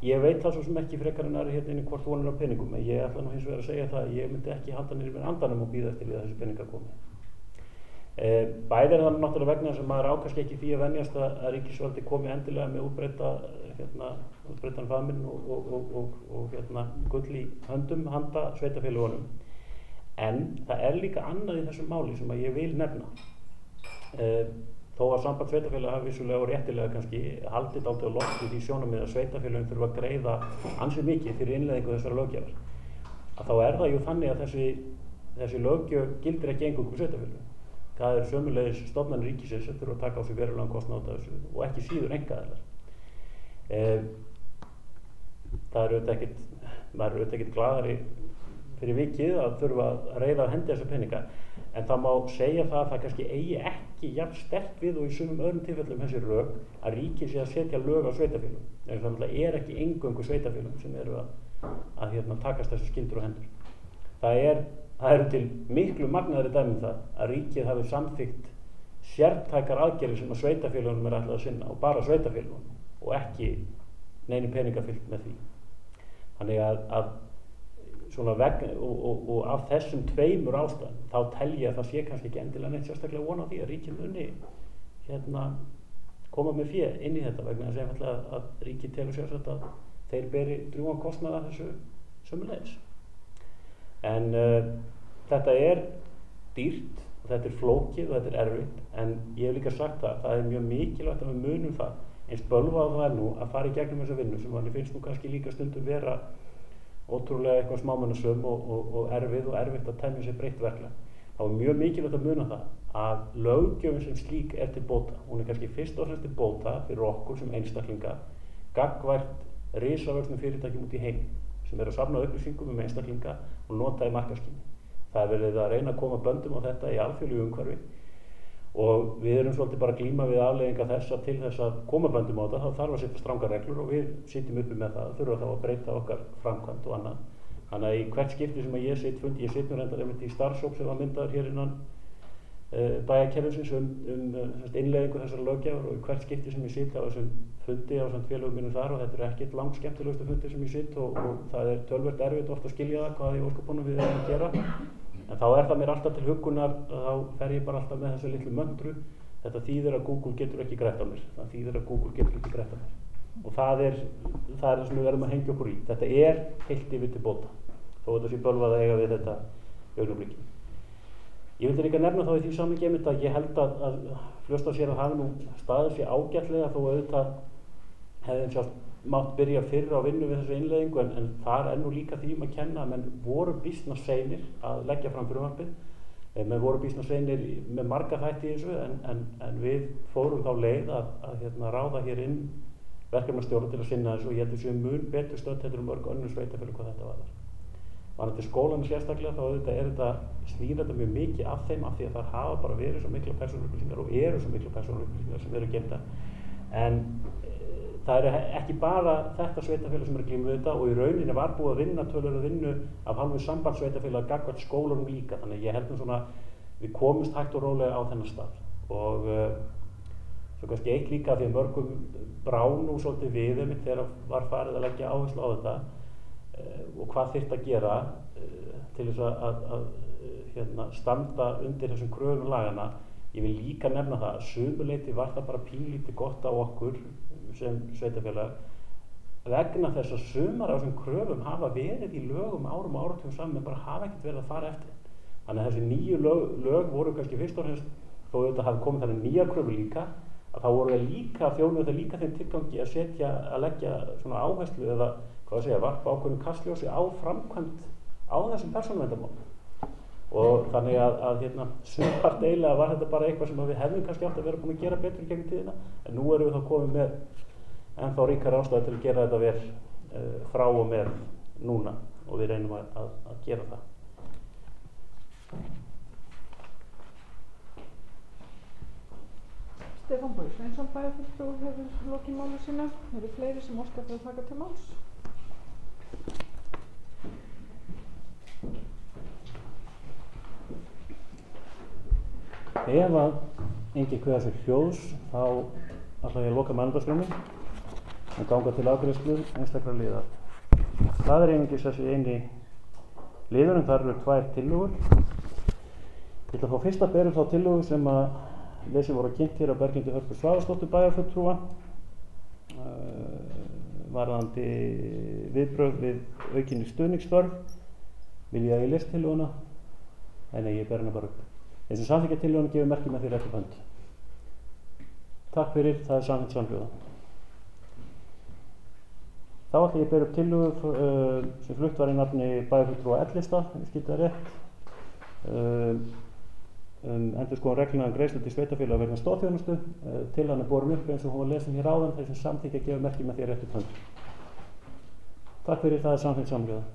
Ég veit það svo sem ekki frekar en aðrir hérna inni hvort von á peningum, en ég ætla nú hins vegar að segja það að ég myndi ekki halda niður með andanum og bíða eftir því að þessi peningar komi. Bæði það náttúrulega vegna sem maður ákast ekki því að venjast að ríkisvaldi komi endilega með útbreiddan faðminn og gull í höndum handa sveitarfélögunum. En það líka annað í þessu máli sem að ég vil nefna. Þó að samband sveitarfélaga hafi vissulega og réttilega kannski haldið dálítið á lofti því sjónarmið að sveitarfélögin þurfa að greiða ansi mikið fyrir innleiðingu þessara löggjafar. Að þá það jú þannig að þessi löggjöf gildir ekki eingöngu sveitarfélögum. Það sömulegis stofnanir ríkisins sem þurfa að taka á sig verulegan kostnað út af þessu og ekki síður einkaaðilar. Maður er auðvitað ekkert glaðari fyrir vikið að þurfa að reiða að hendi þessa peninga, en það má segja það að það kannski eigi ekki jafn sterkt við og í sumum öðrum tilfellum þessi rök að ríkið sé að setja lög á sveitarfélögum. Það ekki eingöngu sveitarfélögum sem eru að takast þessu skyldur á hendur. Það eru til miklu magnaðri dæmi það að ríkið hafi samþykkt sértækar aðgerðir sem að sveitarfélögunum ætlað að sinna og bara sveitarfélögunum og ekki neinu peninga fylgt með því. Þannig að svona og af þessum tveimur ástæðum þá tel ég að það sé kannski ekki endilega neitt sérstaklega von á því að ríkið muni koma með fé inn í þetta vegna þess einfaldlega að ríkið telur sjálfsagt að þeir beri drjúgan kostnað af þessu sömuleiðis. En þetta er dýrt og þetta er flókið og þetta er erfitt, en ég hef líka sagt það er mjög mikilvægt að við munum það eins bölvað það er nú að fara í gegnum þessa vinnu sem manni finnst nú kannski líka stundum vera ótrúlega eitthvað smámannasöm og erfitt að temja sér breytt verklag. Þá er mjög mikilvægt að muna það að löggjöfin sem slík er til bóta. Hún er kannski fyrst og fremst til bóta fyrir okkur sem einstaklinga gagnvart risavöxnum fyrirtækjum út í heim sem eru að safna upplýsingum einstaklinga og nota í markaðskyni. Það er verið að reyna að koma böndum á þetta í alþjóðlegu umhverfi og við erum svolítið bara að glíma við afleiðingar þess að til þess að koma böndum á þetta þá þarf að setja strangar reglur og við sitjum uppi með það, þurfa þá að breyta okkar framkvæmd og annað. Þannig að í hvert skipti sem að ég sitt nú reyndar einmitt í starfshóp sem var myndaður hér innan bæjarkerfisins innleiðingu þessara löggjafar og í hvert skipti sem ég sitt á þessum fundi á samt félögum mínum þar og þetta er ekkert langt skemmtilegustu fundi sem ég sitt og það er töluvert erfitt ofta að skilja það hvað í ósköpunum við erum að gera. En þá er það mér alltaf til huggunar, þá fer ég bara alltaf með þessu litlu möndru. Þetta þýðir að Google getur ekki grætt á mér. Það þýðir að Google getur ekki grætt á mér. Og það er það sem við verðum að hengja okkur í. Þetta er heilt yfir til bóta. Þó þetta sé bölvað að eiga við þetta augnablikki. Ég vildi líka nefna þá í því samhengi einmitt að ég held að Fljótsdal sér að hafi nú staðið sér ágætlega þó auðvitað hefði sjálf mátt byrja fyrr á vinnu við þessu innleiðingu en þar er nú líka því að kenna að menn voru býsna seinir að leggja fram frumvarpið. Menn voru býsna seinir með marga þætti í þessu en við fórum þá leið að ráða hér inn verkefnastjóra til að sinna þessu og ég held að séu mun betur stödd heldur mörg önnur sveitarfélög hvað þetta varðar. Varðandi skólanum sérstaklega þá auðvitað er þetta snýr þetta mjög mikið af þeim af því að þar hafa bara verið svo mikla persónuupplýsingar og eru svo mikla persónuupplýsingar sem eru geymdar. En það er ekki bara þetta sveitarfélag sem er að glíma við þetta og í rauninni var búið að vinna töluverða vinnu af hálfu sambandssveitarfélag gagnvart skólunum líka þannig að ég held svona við komumst hægt og rólega á þennan stað og svo kannski eitt líka því að mörgum brá nú svolítið við einmitt þegar var farið að leggja áherslu á þetta og hvað þyrfti að gera til þess að standa undir þessum kröfum lagana. Ég vil líka nefna það að sumuleyti var það bara pínlítið gott á okkur sem sveitarfélag vegna þess að sumar af þessum kröfum hafa verið í lögum árum og áratugum saman en bara hafa ekkert verið að fara eftir. Þannig að þessi nýju lög voru kannski fyrst og fremst þó auðvitað hafi komið þannig nýja kröfur líka að þá voru það líka þjónuð það líka þeim tilgangi að leggja svona áherslu eða varpa ákveðnum kastljósi á framkvæmd á þessum persónuverndarmálum og þannig að sumpart eiginlega var þetta bara eitthvað sem við hefðum kannski átt að vera búin að gera betur í gegnum tíðina en nú erum við þá komið með ennþá ríkari ástæðu til að gera þetta vel frá og með núna og við reynum að gera það. Stefán Bogi Sveinsson bæjarfulltrúi hefur lokið máli sínu. Eru fleiri sem óska eftir að taka til máls? Ef að enginn kveða sér hljóðs þá ætla ég að loka mælendaskránni og ganga til afgreiðslu einstakra liða. Það er einungis þessi eini liður en þar eru 2 tillögur. Ég ætla að fá fyrst að bera þá tillögu sem að lesin voru kynnt hér á Berglindi Hörpu Svavarsdóttur bæjarfulltrúa varðandi viðbrögð við aukinni stuðningsþörf. Vil ég að ég lesi tillöguna? Nei, ég ber hana bara upp. Þeir sem samþykkja tillöguna gefur merki með því réttu bönd. Takk fyrir, það er samþykkt samhljóða. Þá ætla ég að bera upp tillögu sem flutt var í nafni bæjarfulltrúa Ellista, ef ég skildi það rétt. Endurskoðun reglna greiðslu til sveitarfélaga vegna stoðþjónustu til hann er borin upp eins og hún var lesin hér áðan þeir sem samþykkja gefur merki með því réttu bönd. Takk fyrir, það er samþykkt samhljóða.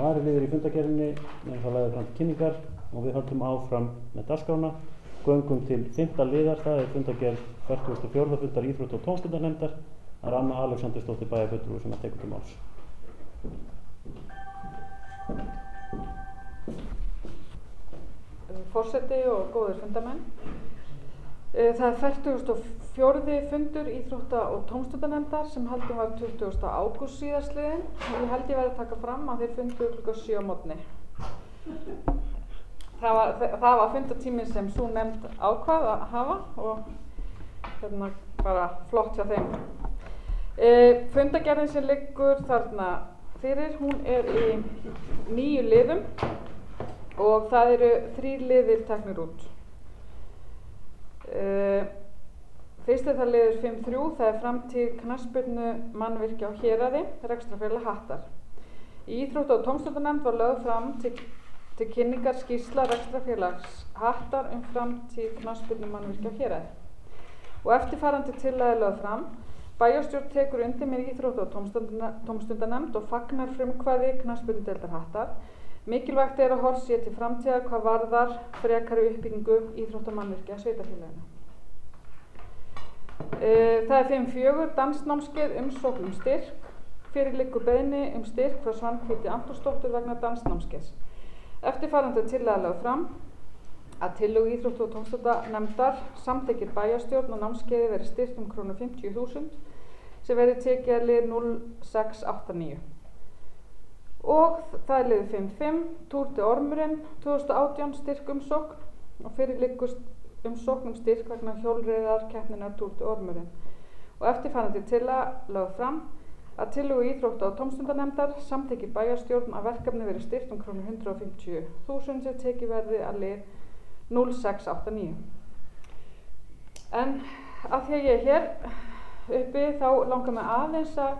Aðri liður í fundargerðinni er það lagður fram til kynningar og við höldum áfram með dagskrána. Göngum til 5. liðar, það er fundargerð 44. fundar íþrótta- og tómstundanefndar. Það er Anna Alexandersdóttir bæjarfulltrúi sem að tekur til máls. Forseti og góðir fundamenn. Það er 44. fundur íþrótta- og tómstundanefndar sem haldinn var 20. ágúst síðastliðinn og ég held ég verði að taka fram að þeir fundu klukkan 7 á morgni. Það var fundatíminn sem sú nefnd ákvað að hafa og bara flott hjá þeim. Fundagerðin sem liggur þarna fyrir, hún er í 9 liðum og það eru 3 liðir teknir út. Fyrst er það liður 5.3, það er framtíð knattspyrnu mannvirkja á Héraði, rekstrarfélag Hattar. Í íþrótta- og tómstundanefnd var lögð fram til kynningar skýrsla rekstrarfélags Hattar framtíð knattspyrnu mannvirkja á Héraði. Og eftirfarandi tillaga er lögð fram. Bæjarstjórn tekur undir með íþrótta- og tómstundanefnd og fagnar frumkvæði knattspyrnudeildar Hattar. Mikilvægt er að horft sé til framtíðar hvað varðar frekari uppbyggingu íþróttamannvirkja sveitarfélaginu. Það er 5.4 dansnámskeið umsókn styrk. Fyrir liggur beiðni styrk frá Svanhvíti Antonsdóttur vegna dansnámskeiðs. Eftirfarandi tillaga lögð fram að tillögu íþrótta- og tómstundanefndar samþykkir bæjarstjórn og námskeiði verði styrkt krónur 50.000 sem verði tekið að lið 0689. Og það er liður 5.5, Tour de Ormurinn 2018 styrk umsókn og fyrir liggur umsókn styrk vegna hjólreiðar keppninnar Tour de Ormurinn. Og eftirfarandi tillaga lögð fram að tillögu íþrótta- og tómstundanefndar samþykkir bæjarstjórn að verkefni verði styrkt krónur 150.000 sem tekið verði að lið 0689. En af því að ég er hér uppi þá langar mig aðeins að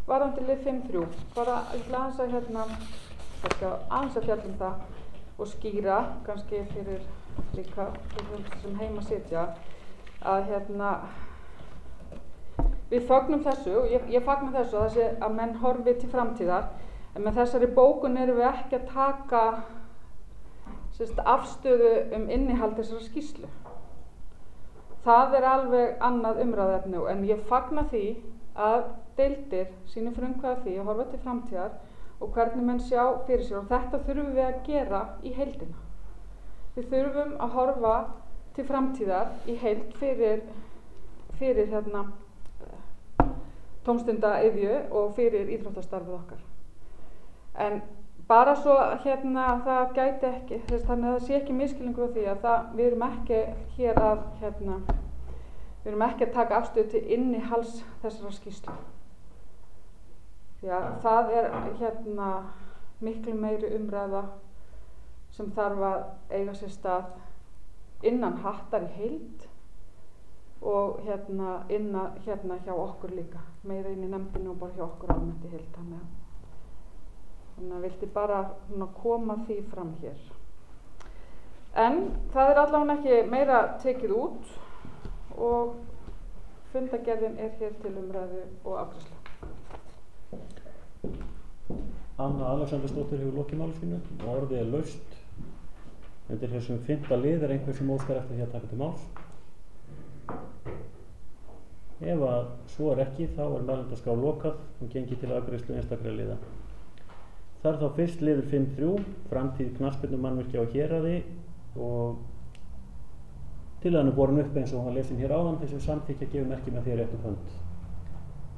varðandi lið 5.3, bara aðeins að fjalla það og skýra, kannski fyrir líka fyrir sem heima sitja, að við fögnum þessu, og ég fagna þessu að menn horfi til framtíðar, en með þessari bókun erum við ekki að taka afstöðu innihald þessara skýrslu. Það er alveg annað umræðuefni, en ég fagna því að deildir sýni frumkvæði því að horfa til framtíðar og hvernig menn sjá fyrir sér og þetta þurfum við að gera í heildina. Við þurfum að horfa til framtíðar í heild fyrir tómstundaiðju og fyrir íþróttastarfið okkar. En bara svo það gæti ekki, þannig að það sé ekki misskilningur á því að við erum ekki hér að við erum ekki að taka afstöðu til innihalds þessara skýrslu. Því að það er miklu meiri umræða sem þarf að eiga sér stað innan Hattar í heild og innan hjá okkur líka, meira inn í nefndinu og bara hjá okkur almennt í heild. Þannig að vildi bara koma því fram hér. En það er allavega ekki meira tekið út og fundagerðin er hér til umræðu og afgreiðslu. Anna Alexandersdóttir hefur lokið máli sínu og orðið er laust. Undir þessum 5. lið er einhver sem óskar eftir því að taka til máls. Ef að svo er ekki, þá er mælendaskrá lokað og gengið til afgreiðslu einstakra liða. Það er þá fyrst liður 5.3, framtíð knattspyrnumannvirkja á Héraði og tillagan er borin upp eins og hann lesin hér áðan þessu samþykkja gefur merki með því réttu hönd.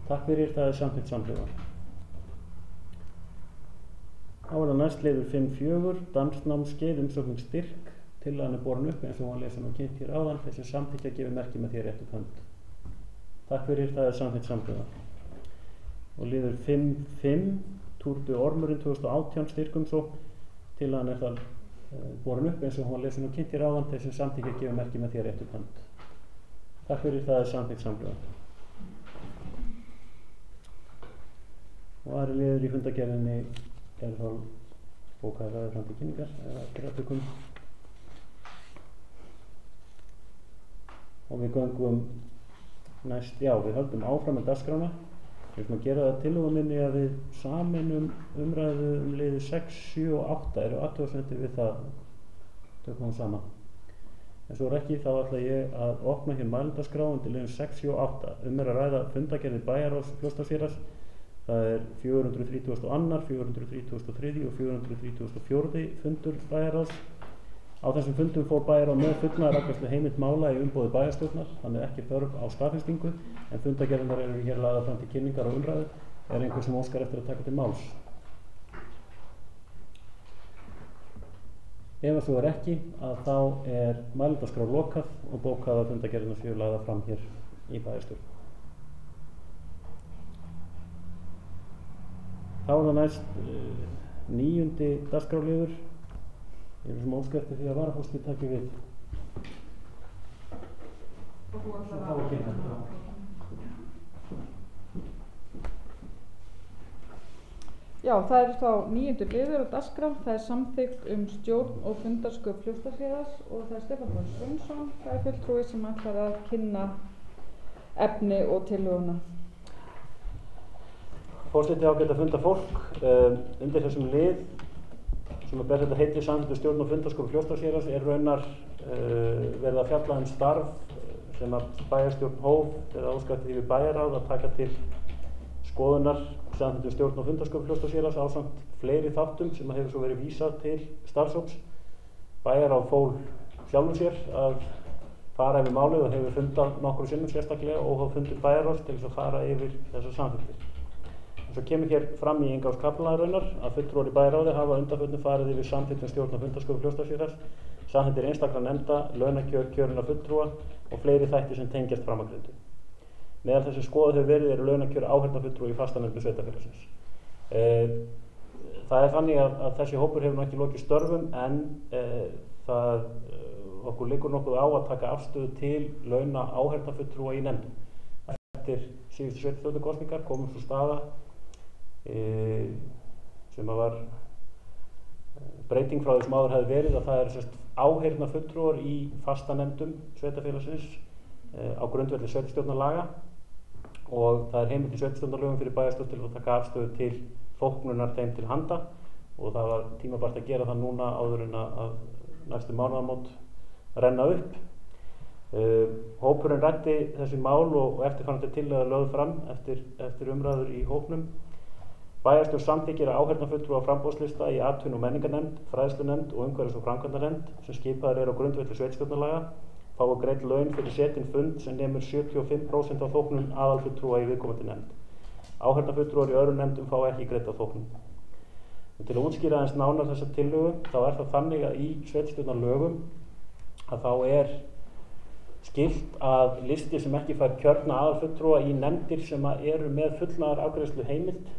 Takk fyrir, það er samþykkt samhljóða. Þá er það næst liður 5.4, dansnámskeið umsókn styrk. Tillagan er borin upp eins og hann lesin og kynnt hér áðan þessu samþykkja gefur merki með því réttu hönd. Takk fyrir, það er samþykkt samhljóða. Og liður 5.5, Tour de Ormurinn 2018 styrkumsókn. Tillagan er það borin upp eins og hún var lesin og kynnt hér áðan þessu samþykkja gefur merki með því réttu hönd. Takk fyrir, það er samþykkt samhljóða. Og aðri liður í fundagerðinni er þá bókaðir aðeins fram til kynningar eða eftir aðtökum. Og við göngum næst, við höldum áfram með dagskrána. Við ætlum að gera það tillöguninni að við sameinum umræðu liði 6, 7 og 8 eru athugasemdir við það, tökum við saman. En svo er ekki, þá ætla ég að opna hér mælendaskrá undir liðum 6, 7 og 8. Er að ræða fundagerðir Bæjarráðs Fljótsdalshéraðs. Það er 432., 433. og 434. fundur Bæjarráðs. Á þessum fundum fór bæjarráð með fullnaðarafgreiðslu heimild mála í umboði bæjarstjórnar, þannig ekki þörf á staðfestingu, en fundargerðirnar eru hér lagðar fram til kynningar og umræðu. Er einhver sem óskar eftir að taka til máls? Ef svo er ekki, að þá er mælendaskrá lokað og bókað að fundargerðirnar séu lagðar fram hér í bæjarstjórn. Þá er það næst 9. dagskrárliður. Ég er sem óskar eftir því að varaforsti taki við. Já, það er þá 9. liður á dagskrá. Það er samþykkt stjórn og fundarsköp Fljótsdalshéraðs og það er Stefán Þór Sveinsson, það er fulltrúi sem ætlar að kynna efni og tillöguna. Forseti ágætt að funda fólk. Undir þessum lið sem ber þetta heiti samþykktu stjórn og fundarsköp Fljótsdalshéraðs er raunar verið að fjalla starf sem að bæjarstjórn hóf eða óskatti því við bæjarráð að taka til skoðunar samþykktu stjórn og fundarsköp Fljótsdalshéraðs ásamt fleiri þáttum sem hefur svo verið vísað til starfshóps. Bæjarráð fól sjálfum sér að fara yfir málið og hefur fundað nokkrum sinnum sérstaklega óháð fundir bæjarráðs til þess að fara yfir þessar samþykktir. Svo kemur hér fram í inngangskafla raunar að fulltrúar í bæjarráði hafa undanförnu farið yfir samþykktum stjórn og fundarsköp Fljótsdalshéraðs, samþykktir einstakra nefnda, launakjör, kjörinna fulltrúa og fleiri þætti sem tengjast framangreindu. Meðal þessi skoðað hefur verið eru launakjör áheyrnarfulltrúa í fastanefndum sveitarfélagsins. Það er þannig að þessi hópur hefur ekki lokið störfum en okkur liggur nokkuð á að taka afstöðu til launa áheyrnarfulltrúa í nefndum. Eftir síðustu sveitarstjórnarkosningar komum svo staða sem að var breyting frá því sem áður hefði verið að það eru áheyrnarfulltrúar í fastanefndum sveitarfélagsins á grundvelli sveitarstjórnarlaga og það er heimild í sveitarstjórnarlögum fyrir bæjarstjórn til að taka afstöðu til þóknunar þeim til handa og það var tímabært að gera það núna áður en að næstu mánaðamót renna upp. Hópurinn ræddi þessi mál og eftirfarandi tillögur lögð fram eftir umræður í hópnum. Bæjarstjórn samþykkir að áheyrnarfulltrúa framboðslista í atvinnu- og menningarnefnd, fræðslunefnd og umhverfis- og framkvæmdanefnd sem skipaðir eru á grundvelli sveitarstjórnarlaga fái greidd laun fyrir setinn fund sem nemur 75% af þóknun aðalfulltrúa í viðkomandi nefnd. Áheyrnarfulltrúar í öðrum nefndum fá ekki greidda þóknun. Til að útskýra aðeins nánar þessa tillögu þá er það þannig að í sveitarstjórnarlögum að þá er skylt að listi sem ekki fær kjörna aðalfulltrúa í nefndir sem eru með fullnaðarafgreiðslu heimild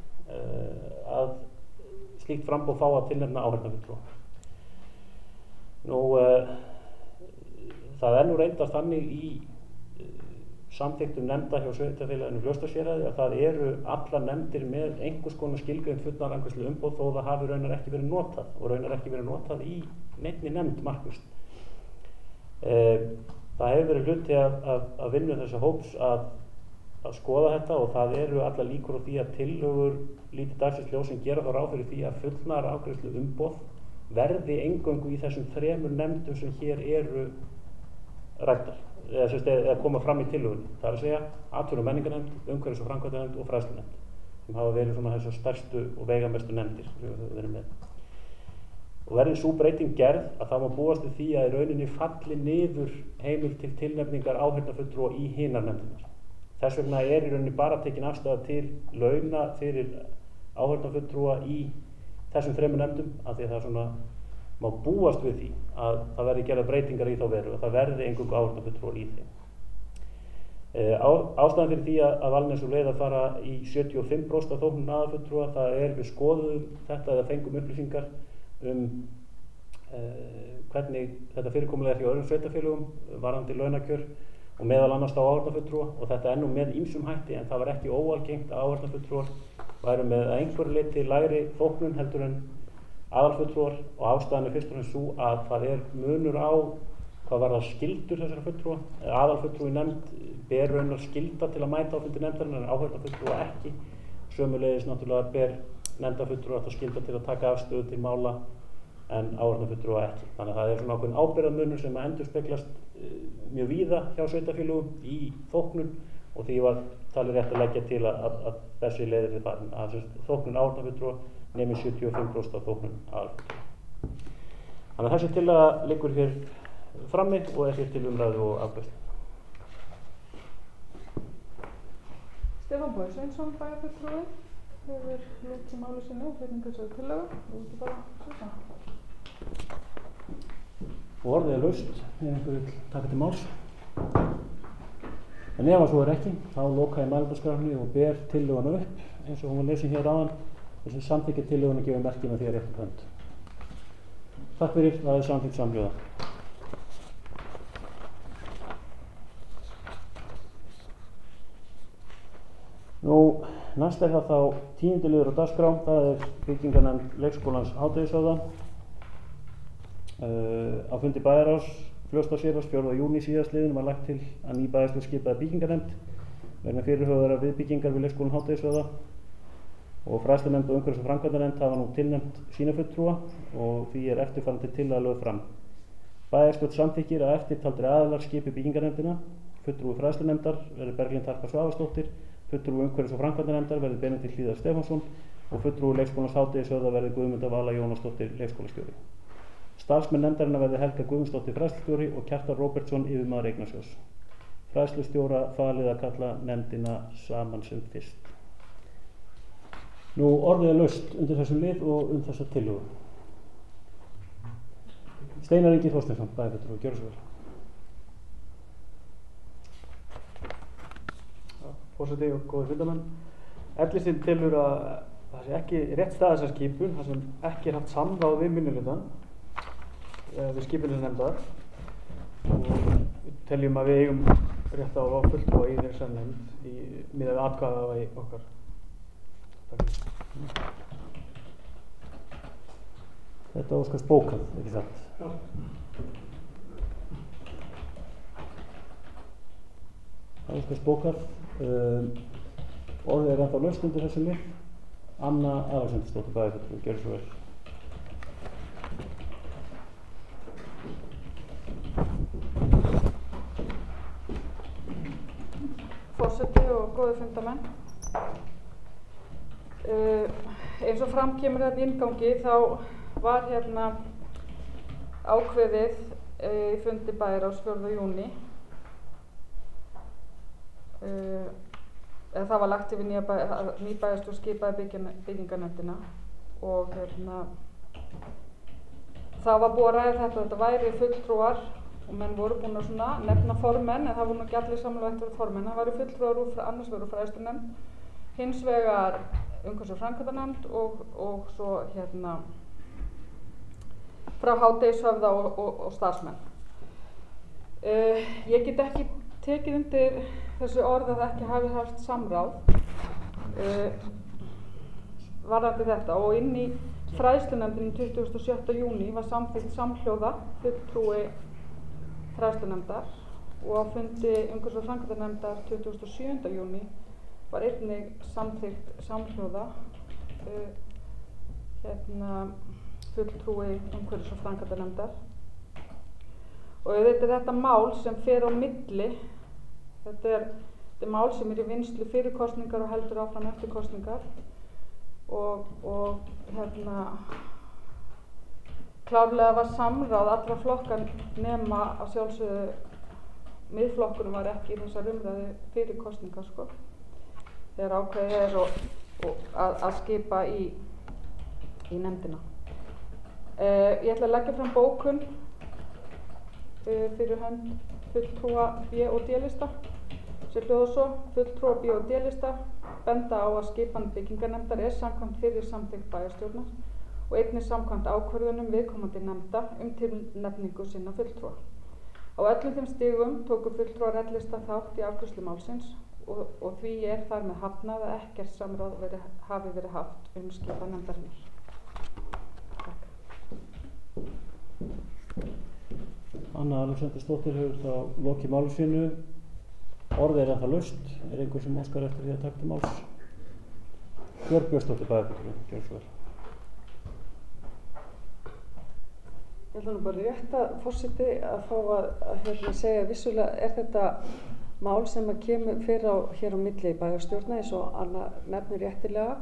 að slíkt framboð fá að tilnefna áheyrnarfulltrúa. Það er nú reyndar þannig í samþykktum nefnda hjá sveitarfélaginu Fljótsdalshéraði að það eru allar nefndir með einhvers konar skilgreind fullnaðarafgreiðslu umboð þó það hafi raunar ekki verið notað og raunar ekki verið notað í neinni nefnd markvisst. Það hefur verið hluti að vinnu þessa hóps að skoða þetta og það eru allar líkur á því að tillögur lítið dagsins ljós sem gera þá ráð fyrir því að fullnaðarafgreiðslu umboð verði eingöngu í þessum 3 nefndum sem hér eru ræddar eða koma fram í tillögunni. Það er að segja atvinnu- og menningarnefnd, umhverfis- og framkvæmdanefnd og fræðslunefnd sem hafa verið svona þessar stærstu og veigamestu nefndir sem við höfum verið með. Og verði sú breyting gerð að það má búast við því að í rauninni falli niður heimild til tilnefningar áheyrnarfulltrúa í hinar nefndirnar. Þess vegna er í rauninni bara tekin afstaða til launa fyrir áheyrnarfulltrúa í þessum 3 nefndum af því að það svona má búast við því að það verði gerða breytingar í þá veru og það verði eingöngu áheyrnarfulltrúar í þeim. Ástæðan fyrir því að valin er sú leið að fara í 75% af þóknun aðalfulltrúa það er við skoðum þetta eða fengum upplýsingar hvernig þetta fyrirkomulega er hjá öðrum sveitarfélögum varðandi launakjör og meðal annars á áheyrnarfulltrúa og þetta er nú með ýmsum hætti en það var ekki óalgengt að áheyrnarfulltrúar væru með að einhverju leyti lægri þóknun heldur en aðalfulltrúar og ástæðan er fyrst og fremst sú að það er munur á hvað varðar skyldur þessara fulltrúa. Aðalfulltrúi nefnd ber raunar skylda til að mæta á fundi nefndarinnar en áheyrnarfulltrúa ekki. Sömuleiðis náttúrulega ber nefndarfulltrúa þetta skylda til að taka afstöðu til mála en áheyrnarfulltrúa ekki. Þannig að það er svona ákveðin ábyrgðarmunur sem að endurspeglast mjög víða hjá sveitarfélögum í þóknun og því var talið rétt að leggja til að þessi leið er farin að þóknun áheyrnarfulltrúa nemi 75% af þóknun aðalfulltrúa. Þannig að þessi tillaga liggur hér frammi og er hér til umræðu og afgreiðslu. Stefán Bogi Sveinsson, bæjarfulltrúi, hefur lokið máli sinni og flutningu þessari tillögu og þú bara svita. Og orðið er laust ef einhver vill taka til máls. En ef svo er ekki, þá loka ég mælendaskránni og ber tillöguna upp eins og hún var lesin hér áðan. Þessi samþykkja tillöguna gefur merki með því að réttu hönd. Takk fyrir, það er samþykkt samhljóða. Nú, næst er það þá 10. liður á dagskrá, það er byggingarnefnd leikskólans Hádegishöfða. Á fundi bæjarráðs Fljótsdalshéraðs 4. júní síðastliðinn var lagt til að ný bæjarstjórn skipaði byggingarnefnd vegna fyrirhugaðra viðbyggingar við leikskólann Hádegishöfða og fræðslunefnd og umhverfis- og framkvæmdanefnd hafa nú tilnefnt sína fulltrúa og því er eftirfarandi tillaga lögð fram. Bæjarstjórn samþykkir að eftirtaldri aðilar skipi byggingarnefndina. Fulltrúi fræðslunefndar verði Berglind Harpa Svavarsdóttir, fulltrúi umhverfis- og framkvæmdanefndar verði Benedikt Hlíðar Stefánsson og fulltrúi leikskólans Hádegishöfða verði Guðmunda Vala Jónasdóttir leikskólastjóri. Starfsmenn nefndarinnar verði Helga Guðmundsdóttir fræðslustjóri og Kjartan Róbertsson yfirmaður Eignasjóðs. Fræðslustjóra falið að kalla nefndina saman sem fyrst. Nú orðið er laust undir þessum lið og þessa tillögu. Steinar Ingi Þorsteinsson, bæjarfulltrúi, gjörðu svo vel. Forseti og góðir fundarmenn. L-listinn telur að það sé ekki rétt stað þessar skipun, þar sem ekki er haft samráð við minnihlutann við skipunarsnefndar og við teljum að við eigum rétt á að fulltrúa í þessari nefnd miðað við atkvæðavægi okkar. Þetta óskast bókað, ekki satt? Já. Það óskast bókað. Orðið er ennþá laust undir þessu lið. Anna Alexandersdóttir, bæjarfulltrúi, gjörðu svo vel. Forseti og góðir fundarmenn. Eins og fram kemur þetta í inngangi þá var hérna ákveðið í fundi bæjarráðs 4. júní það var lagt yfir ný bæjarstjórn skipaði byggingarnefndina og hérna það var búið að ræða þetta væri fulltrúar og menn voru búin að svona nefna formenn en það voru nú ekki allir samlega eftir formenn. Það væri fulltrúar annars vegar úr fræðslunefnd, hins vegar umhverfis- og framkvæmdanefnd og svo hérna frá Hádegishöfða og starfsmenn. Ég get ekki tekið undir þessu orð að það ekki hafi haft samráð varðandi þetta og inn í fræðslunefndinni 27. júní var samþykkt samhljóða fulltrúi fræðslunefndar og á fundi umhverfis- og framkvæmdanefndar 27. júní var einnig samþykkt samhljóða fulltrúi umhverfis- og framkvæmdanefndar og þetta mál sem fer á milli þetta er mál sem er í vinnslu fyrir kosningar og heldur áfram eftir kosningar og klárlega var samráð allra flokkar nema að sjálfsögðu miðflokkunum var ekki í þessar umræðu fyrir kosningar sko þegar ákveðið er að skipa í nefndina. Ég ætla að leggja fram bókun fyrir hönd fulltrúa B- og D-lista sem hljóðar svo: fulltrúa B- og D-lista benda á að skipan byggingarnefndar er samkvæmt fyrir samþykkt bæjarstjórnar og einnig samkvæmt ákvörðunum viðkomandi nefnda tilnefningu sinna fulltrúa. Á öllum þeim stigum tóku fulltrúar L-lista þátt í afgreiðslu málsins og því er þar með hafnað að ekkert samráð hafi verið haft skipan nefndarinnar. Takk. Anna Alexandersdóttir hefur þá lokið máli sínu. Orðið er ennþá laust. Er einhver sem óskar eftir því að taka til máls? Björg Björnsdóttir, bæjarfulltrúi, gjörðu svo vel. Ég ætla nú bara rétt að forseti að fá að segja vissulega er þetta mál sem að kemur fyrir hér á milli bæjarstjórna eins og Anna nefnir réttilega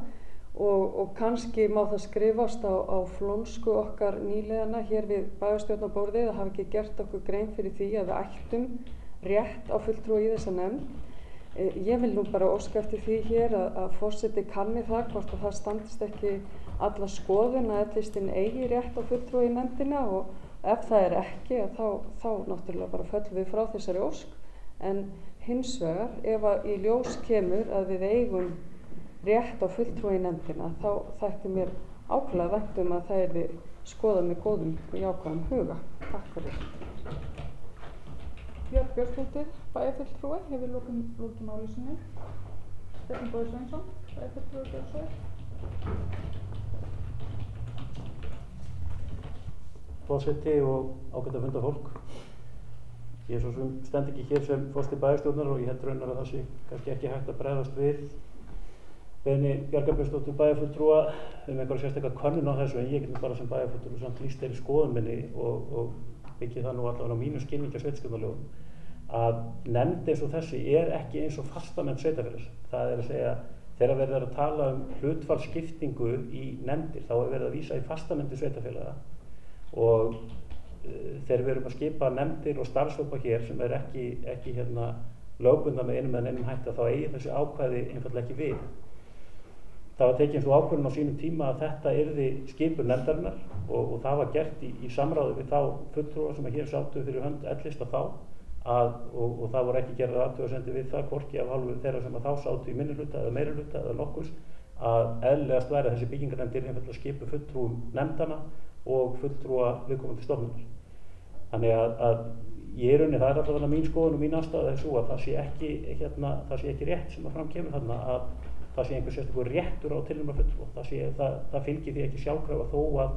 og kannski má það skrifast á flónsku okkar nýliðana hér við bæjarstjórnarborðið að hafa ekki gert okkur grein fyrir því að við ættum rétt á fulltrúa í þessa nefnd. Ég vil nú bara óska eftir því hér að forseti kanni það hvort að það standist ekki alla skoðun að L-listinn eigi rétt á fulltrúa í nefndina, og ef það er ekki þá náttúrulega bara föllum við frá þessari ósk. En hins vegar, ef að í ljós kemur að við eigum rétt á fulltrúa í nefndina, þá þætti mér ákveðlega vænt að það yrði skoðað með góðum og jákvæðum huga. Takk fyrir. Björk Björnsdóttir, bæjarfulltrúi, hefur lokið máli sinni. Stefán Bogi Sveinsson, bæjarfulltrúi Björnsdóttir. Forseti og ágætt að funda fólk. Ég svo sem stend ekki hér sem forseti bæjarstjórnar og ég held raunar að það sé kannski ekki hægt að bregðast við beiðni Bjargar Björnsdóttur bæjarfulltrúa einhverja sérstaklega könnun á þessu, en ég get bara sem bæjarfulltrúi samt lýst þeirri skoðun minni og byggja það nú allavega á mínu skilningi á sveitarstjórnarlögum, að nefnd eins og þessi er ekki eins og fastanefnd sveitarfélags. Það er að segja, þegar verið er að tala hlutfallsskiptingu í nefndir, þá verið að vísa í fastanefndir sveitarfélaga, og þegar við erum að skipa nefndir og starfshópa hér sem er ekki lögbundna með einum eða neinum hætti, þá eigi þessi ákvæði einfaldlega ekki við. Það var tekið eins og ákvörðun á sínum tíma að þetta yrði skipun nefndarinnar og það var gert í samráði við þá fulltrúa sem hér sátu fyrir hönd L-lista þá, og það voru ekki gerðar athugasemdir við það, hvorki af hálfu þeirra sem þá sátu í minnihluta eða meirihluta eða nokkurs, að eðlilegast væri að þessi byggingarnefndir einfaldlega skipu fulltrúum nefndana og fulltrúa viðkomandi stofnunar. Þannig að ég er unni, það er allavega mín skoðun og mín afstaða þessu að það sé ekki rétt sem að fram kemur þarna að það sé einhver sérstakur réttur á tilnefna fulltrúa. Það fylgir því ekki sjálfkrafa þó að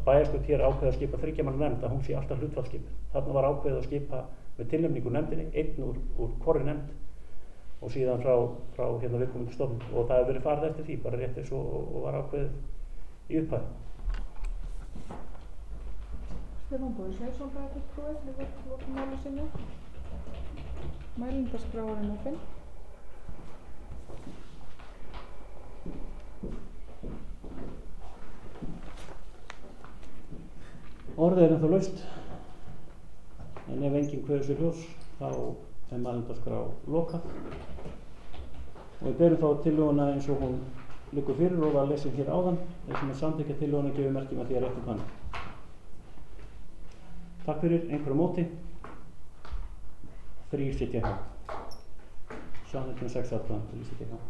bæjarstjórn hér ákveði að skipa 3 manna nefnd, að hún sé alltaf hlutfallsskipun. Þarna var ákveðið að skipa með tilnefningu nefndinni, einn úr hvorri nefnd og síðan frá viðkomandi stofnun, og það hefur verið farið eftir því, bara rétt eins og var ákveðið í upphæð. Stefán Bogi Sveinsson, bæjarfulltrúi, hefur lokið máli sinni. Mælindaskráin opin. Orðið er ennþá laust, en ef enginn kveður sér ljós, þá er mælendaskrá lokað. Og við berum þá tillöguna eins og hún liggur fyrir og var lesin hér áðan. Þeir sem samþykkja tillöguna gefur merki með því að réttu kannu. Takk fyrir, einhverju móti. 3 sitja hjá. Samþykkt með 6 atkvæðum, 3 sitja hjá.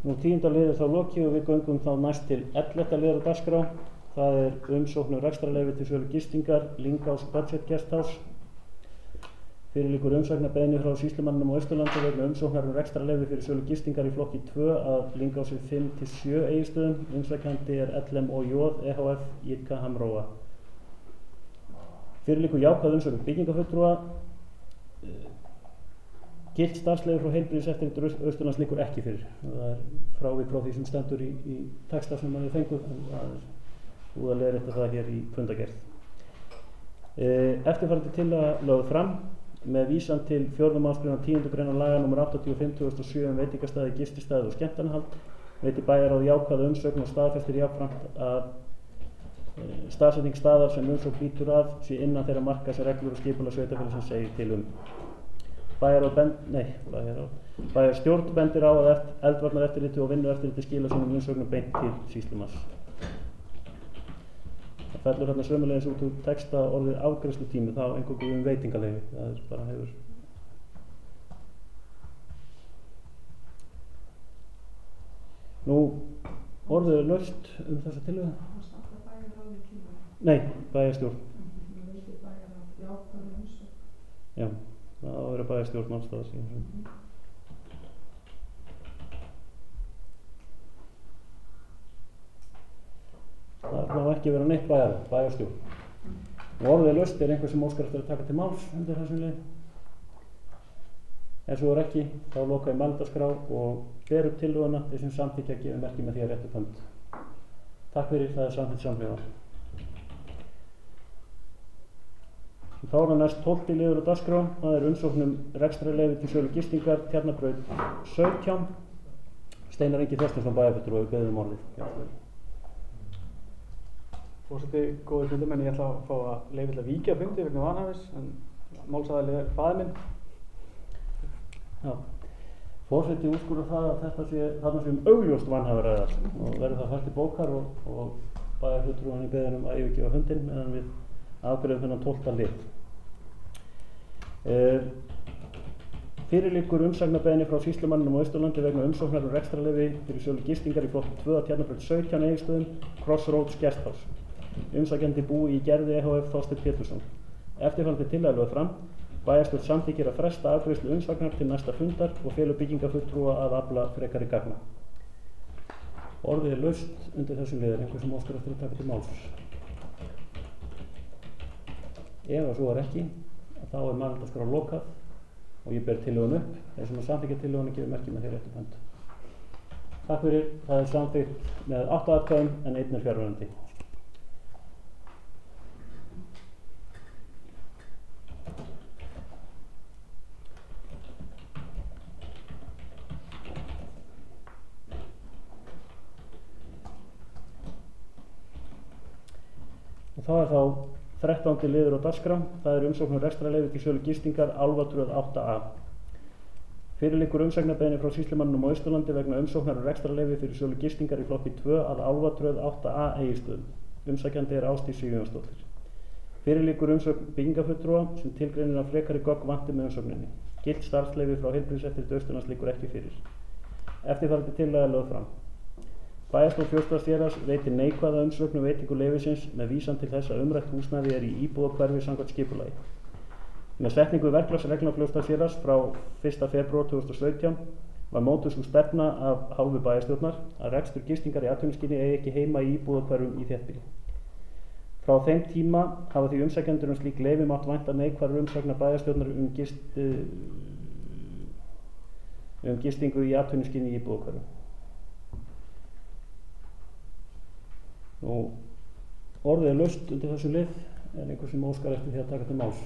Nú 10. liður þá lokið og við göngum þá næst til 11. liður á dagskrá. Það er umsókn um rekstrarleyfi til sölu gistingar Lyngás Budget Guesthouse. Fyrir liggur umsagnarbeiðni frá sýslumanninum á Austurlandi vegna umsóknar um rekstrarleyfi fyrir sölu gistingar í flokki 2 að Lyngási 5-7 Egilsstöðum. Umsækjandi er LMOJ EHF Jitka Hamróa. Fyrir liggur jákvæð umsókn byggingafulltrúa. Gilt starfsleyfi frá heilbrigðiseftirliti Austurlands liggur ekki fyrir. Það er frávik frá því sem stendur í texta sem við fengum, en það er búið að leiðrétta það hér í fundargerð. Eftirfarandi tillaga lögð fram með vísan til 4. málsgreinar 10. greinar laga nr. 85/2007 um veitingastaði, gististaði og skemmtanahald. Veitir bæjarráð jákvæða umsögn og staðfestir jafnframt að staðsetning staðar sem umsókn lýtur að sé innan þeirra marka sem reglur og skipulag sveitarfélagsins segir til um. Bæjarstjórn bendir á að eldvarnareftirliti og vinnueftirliti skila sínum umsögnum beint til sýslumanns. Það fellur hérna sömulegis út úr texta orðið afgreiðslutími, þá eingöngu veitingaleyfi. Það er bara hefur. Nú, orðið er laust þessa tillögu. Nei, bæjarstjórn. Já. Það á að vera bæjarstjórn málstaðar síðan. Það má ekki vera neitt bæjarstjórn. Og orðið laust einhver sem óskar eftir að taka til máls undir þessum lið. Ef svo ekki, þá loka ég mælendaskrá og ber upp tillöguna þeir sem samþykkja að gefa merki með því að rétta upp hönd. Takk fyrir, það er samþykkt samhliða. Þá er það næst 12. liður á dagskrá, það er umsókn rekstrarleyfi til sölu gistingar, Tjarnabraut 17. Steinar Ingi Þorsteinsson bæjarfulltrúi og við beðum orðið. Forseti, góðir fundarmenn, ég ætla að fá að leyfa til að víkja fundi vegna vanhæfis, en málsaðili er faðir minn. Já, forseti úrskurðar það að þarna sé augljóst vanhæfi að ræða og verður það fært til bókar og bæjarfulltrúin í beðinum að yfirgefa fundinn meðan við afgreiðum þennan 12. lið. Fyrir liggur umsagnarbeiðni frá sýslumanninum á Austurlandi vegna umsóknar rekstrarleyfi fyrir sölu gistingar í flokki 2 að Tjarnabraut 17 Egilsstöðum, Crossroads Guesthouse. Umsækjandi búi í Gerði EHF Þorsteinn Pétursson. Eftirfarandi tillaga lögð fram. Bæjarstjórn samþykkir að fresta afgreiðslu umsagnar til næsta fundar og felur byggingafulltrúa að afla frekari gagna. Orðið er laust undir þessum liður, einhver sem óskar eftir að taka til máls. Ef að svo er ekki, þá er mælendaskrá lokað og ég ber tillögun upp. Þeir sem að samþykkja tillöguna gefur merki með því rétt upp hönd. Takk fyrir, það er samþykkt með 8 atkvæðum en 1 er fjarverandi. Og það er þá 13. liður á dagskrá, það er umsókn rekstrarleyfi til sölu gistingar Álfatröð 8a. Fyrir liggur umsagnarbeiðni frá sýslumanninum á Austurlandi vegna umsóknar rekstrarleyfi fyrir sölu gistingar í flokki 2 að Álfatröð 8a Egilsstöðum. Umsækjandi er Ásdís Sigurjónsdóttir. Fyrir liggur umsókn byggingafulltrúa sem tilgreinir að frekari gögn vanti með umsókninni. Gilt starfsleyfi frá Heilbrigðiseftirliti Austurlands liggur ekki fyrir. Eftirfarandi tillaga er lögð fram. Bæjarstjórn Fljótsdalshéraðs veitir neikvæða umsögn veitingu leyfisins með vísan til þess að umrætt húsnæði er í íbúðahverfi samkvæmt skipulagi. Með setningu verklagsreglna Fljótsdalshéraðs frá 1. febrúar 2017 var mótuð sú stefna af hálfu bæjarstjórnar að rekstur gistingar í atvinnuskyni eigi ekki heima í íbúðahverfum í þéttbýli. Frá þeim tíma hafa því umsækjendur slík leyfi mátt vænta neikvæðar umsagnar bæjarstjórnar gistingu í atvinnuskyni í íbúðahverfum. Og orðið er laust undir þessu lið en einhver sem óskar eftir því að taka til máls.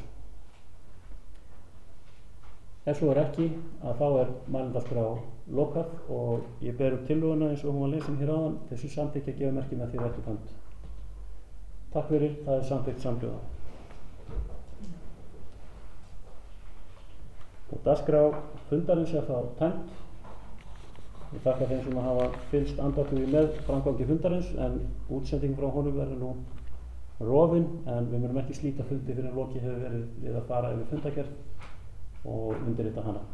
Ef svo er ekki, að þá er mælendaskrá lokað og ég ber upp tillöguna eins og hún var lesin hér áðan þessu samþykki að gefa merki með því rétt upp hönd. Takk fyrir, það er samþykkt samhljóða. Og dagskrá fundarins er þá tæmt. Ég þakka þeim sem hafa fylgst andaktuði með framgangi fundarins en útsending frá honum verður nú rofin en við munum ekki slíta fundi fyrir en lokið hefur verið við að fara yfir fundagerð og undirrita hana.